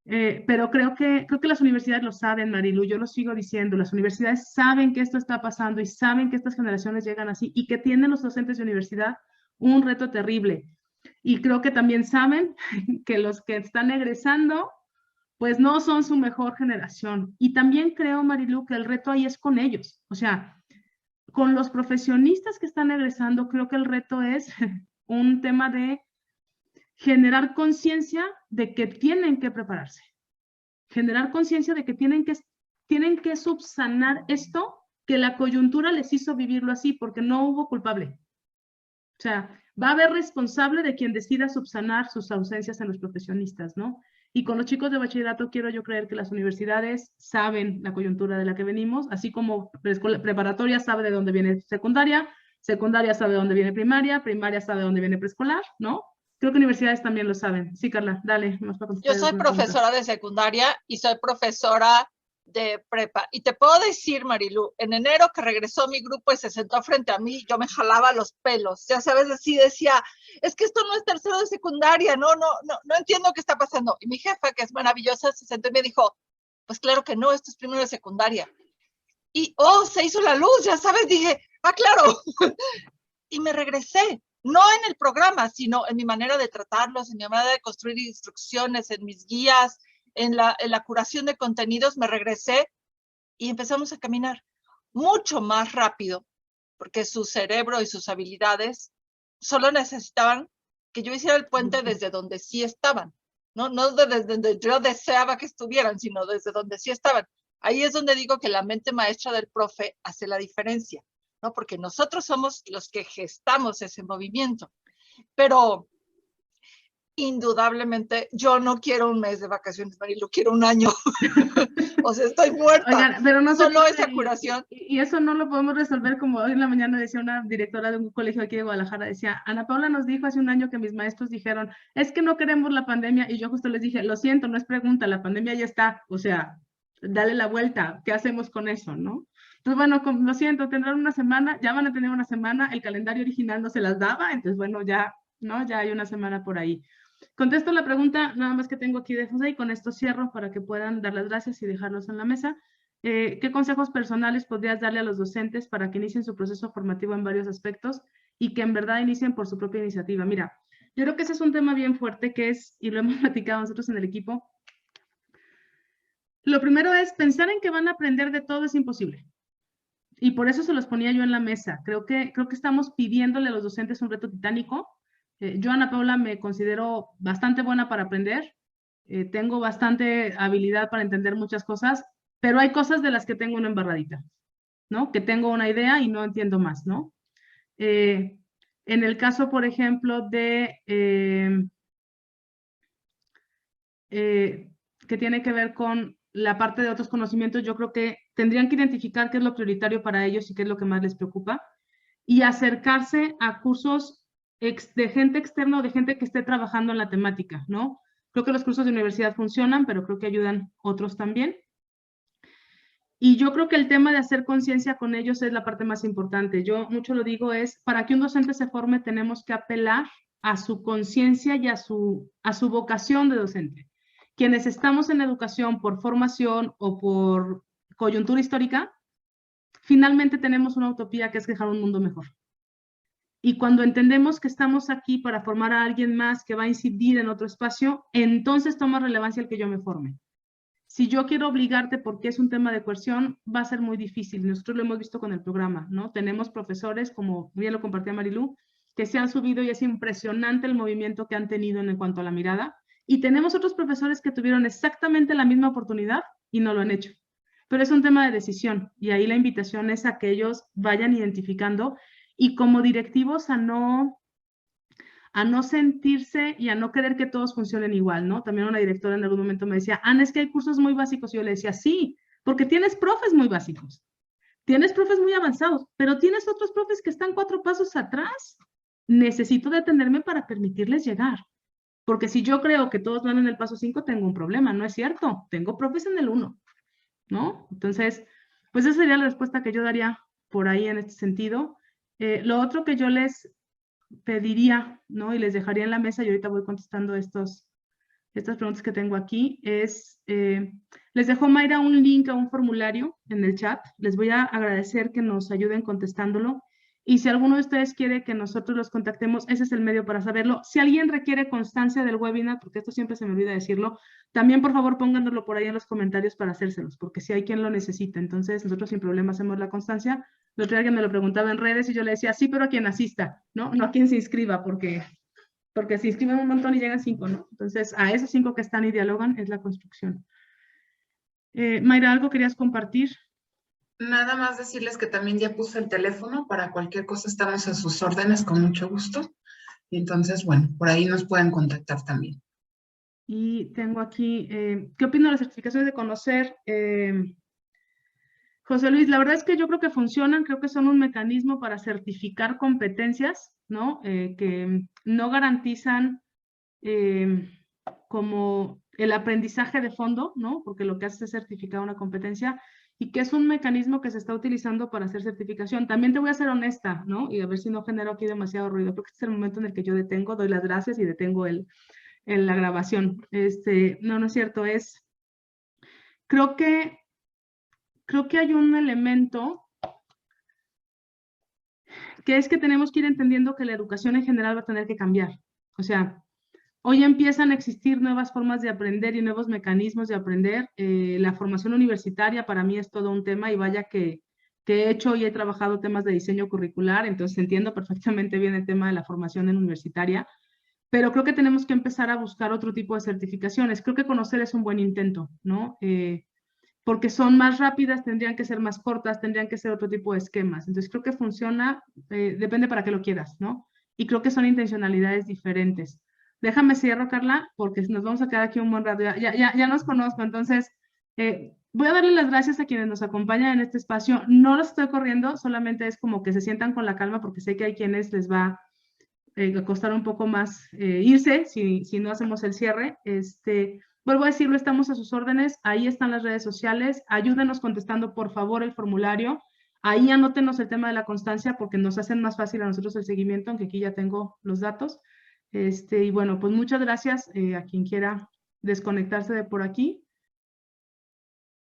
Pero creo que las universidades lo saben, Marilu, yo lo sigo diciendo, las universidades saben que esto está pasando y saben que estas generaciones llegan así y que tienen los docentes de universidad un reto terrible. Y creo que también saben que los que están egresando, pues no son su mejor generación. Y también creo, Marilu, que el reto ahí es con ellos. O sea, con los profesionistas que están egresando, creo que el reto es un tema de generar conciencia de que tienen que prepararse, generar conciencia de que tienen que subsanar esto que la coyuntura les hizo vivirlo así, porque no hubo culpable. O sea, va a haber responsable de quien decida subsanar sus ausencias en los profesionistas, ¿no? Y con los chicos de bachillerato quiero yo creer que las universidades saben la coyuntura de la que venimos, así como preparatoria sabe de dónde viene secundaria, secundaria sabe de dónde viene primaria, primaria sabe de dónde viene preescolar, ¿no? Creo que universidades también lo saben. Sí, Carla, dale. Más para Yo soy profesora de secundaria y soy profesora de prepa. Y te puedo decir, Marilu, en enero que regresó mi grupo y se sentó frente a mí, yo me jalaba los pelos. Ya sabes, así decía, es que esto no es tercero de secundaria, no entiendo qué está pasando. Y mi jefa, que es maravillosa, se sentó y me dijo, pues claro que no, esto es primero de secundaria. Y, se hizo la luz, ya sabes, dije, claro. Y me regresé, no en el programa, sino en mi manera de tratarlos, en mi manera de construir instrucciones, en mis guías, en la curación de contenidos. Me regresé y empezamos a caminar mucho más rápido, porque su cerebro y sus habilidades solo necesitaban que yo hiciera el puente desde donde sí estaban, no desde donde yo deseaba que estuvieran, sino desde donde sí estaban. Ahí es donde digo que la mente maestra del profe hace la diferencia, ¿no? Porque nosotros somos los que gestamos ese movimiento. Pero indudablemente yo no quiero un mes de vacaciones, Marilu, quiero un año. O sea, estoy muerta. Oigan, pero no solo puede, esa curación. Y eso no lo podemos resolver como hoy en la mañana decía una directora de un colegio aquí de Guadalajara, decía, Ana Paula nos dijo hace un año que mis maestros dijeron, es que no queremos la pandemia, y yo justo les dije, lo siento, no es pregunta, la pandemia ya está, o sea, dale la vuelta, ¿qué hacemos con eso, no? Entonces, bueno, lo siento, tendrán una semana, ya van a tener una semana, el calendario original no se las daba, entonces, bueno, ya, ¿no? Ya hay una semana por ahí. Contesto la pregunta nada más que tengo aquí de José y con esto cierro para que puedan dar las gracias y dejarlos en la mesa. ¿Qué consejos personales podrías darle a los docentes para que inicien su proceso formativo en varios aspectos y que en verdad inicien por su propia iniciativa? Mira, yo creo que ese es un tema bien fuerte que es, y lo hemos platicado nosotros en el equipo. Lo primero es pensar en que van a aprender de todo es imposible. Y por eso se los ponía yo en la mesa. Creo que estamos pidiéndole a los docentes un reto titánico. Yo, Ana Paula, me considero bastante buena para aprender. Tengo bastante habilidad para entender muchas cosas, pero hay cosas de las que tengo una embarradita, ¿no? Que tengo una idea y no entiendo más, ¿no? En el caso, por ejemplo, de que tiene que ver con la parte de otros conocimientos, yo creo que tendrían que identificar qué es lo prioritario para ellos y qué es lo que más les preocupa y acercarse a cursos de gente externa o de gente que esté trabajando en la temática, ¿no? Creo que los cursos de universidad funcionan, pero creo que ayudan otros también. Y yo creo que el tema de hacer conciencia con ellos es la parte más importante. Yo mucho lo digo es, para que un docente se forme tenemos que apelar a su conciencia y a su vocación de docente. Quienes estamos en educación por formación o por coyuntura histórica, finalmente tenemos una utopía que es dejar un mundo mejor. Y cuando entendemos que estamos aquí para formar a alguien más que va a incidir en otro espacio, entonces toma relevancia el que yo me forme. Si yo quiero obligarte porque es un tema de coerción, va a ser muy difícil. Nosotros lo hemos visto con el programa, ¿no? Tenemos profesores, como bien lo compartía Marilu, que se han subido y es impresionante el movimiento que han tenido en cuanto a la mirada. Y tenemos otros profesores que tuvieron exactamente la misma oportunidad y no lo han hecho. Pero es un tema de decisión y ahí la invitación es a que ellos vayan identificando y como directivos a no sentirse y a no querer que todos funcionen igual, ¿no? También una directora en algún momento me decía, Ana, es que hay cursos muy básicos. Y yo le decía, sí, porque tienes profes muy básicos, tienes profes muy avanzados, pero tienes otros profes que están 4 pasos atrás. Necesito detenerme para permitirles llegar. Porque si yo creo que todos van en el paso 5, tengo un problema, ¿no es cierto? Tengo profes en el 1, ¿no? Entonces, pues esa sería la respuesta que yo daría por ahí en este sentido. Lo otro que yo les pediría, ¿no? Y les dejaría en la mesa, y ahorita voy contestando estas preguntas que tengo aquí, es, les dejo Mayra un link a un formulario en el chat, les voy a agradecer que nos ayuden contestándolo, y si alguno de ustedes quiere que nosotros los contactemos, ese es el medio para saberlo. Si alguien requiere constancia del webinar, porque esto siempre se me olvida decirlo, también por favor pónganlo por ahí en los comentarios para hacérselos, porque si hay quien lo necesita, entonces nosotros sin problema hacemos la constancia. El otro día alguien me lo preguntaba en redes y yo le decía, sí, pero a quien asista, ¿no? No a quien se inscriba, porque se inscriben un montón y llegan 5, ¿no? Entonces, a esos 5 que están y dialogan es la construcción. Mayra, ¿algo querías compartir? Nada más decirles que también ya puse el teléfono para cualquier cosa, estamos a sus órdenes con mucho gusto. Y entonces, bueno, por ahí nos pueden contactar también. Y tengo aquí, ¿qué opino de las certificaciones de conocer? José Luis, la verdad es que yo creo que funcionan, creo que son un mecanismo para certificar competencias, ¿no? Que no garantizan como el aprendizaje de fondo, ¿no? Porque lo que hace es certificar una competencia y que es un mecanismo que se está utilizando para hacer certificación. También te voy a ser honesta, ¿no? Y a ver si no genero aquí demasiado ruido, porque este es el momento en el que yo detengo, doy las gracias y detengo la grabación. No es cierto, creo que hay un elemento que es que tenemos que ir entendiendo que la educación en general va a tener que cambiar. O sea, hoy empiezan a existir nuevas formas de aprender y nuevos mecanismos de aprender. La formación universitaria para mí es todo un tema y vaya que he hecho y he trabajado temas de diseño curricular, entonces entiendo perfectamente bien el tema de la formación universitaria, pero creo que tenemos que empezar a buscar otro tipo de certificaciones. Creo que conocer es un buen intento, ¿no? Porque son más rápidas, tendrían que ser más cortas, tendrían que ser otro tipo de esquemas. Entonces creo que funciona, depende para qué lo quieras, ¿no? Y creo que son intencionalidades diferentes. Déjame cierro, Carla, porque nos vamos a quedar aquí un buen rato. Ya nos conozco, entonces voy a darle las gracias a quienes nos acompañan en este espacio. No los estoy corriendo, solamente es como que se sientan con la calma, porque sé que hay quienes les va a costar un poco más irse si no hacemos el cierre. Vuelvo a decirlo, estamos a sus órdenes, ahí están las redes sociales, ayúdenos contestando por favor el formulario, ahí anótenos el tema de la constancia porque nos hacen más fácil a nosotros el seguimiento, aunque aquí ya tengo los datos. Y bueno, pues muchas gracias a quien quiera desconectarse de por aquí.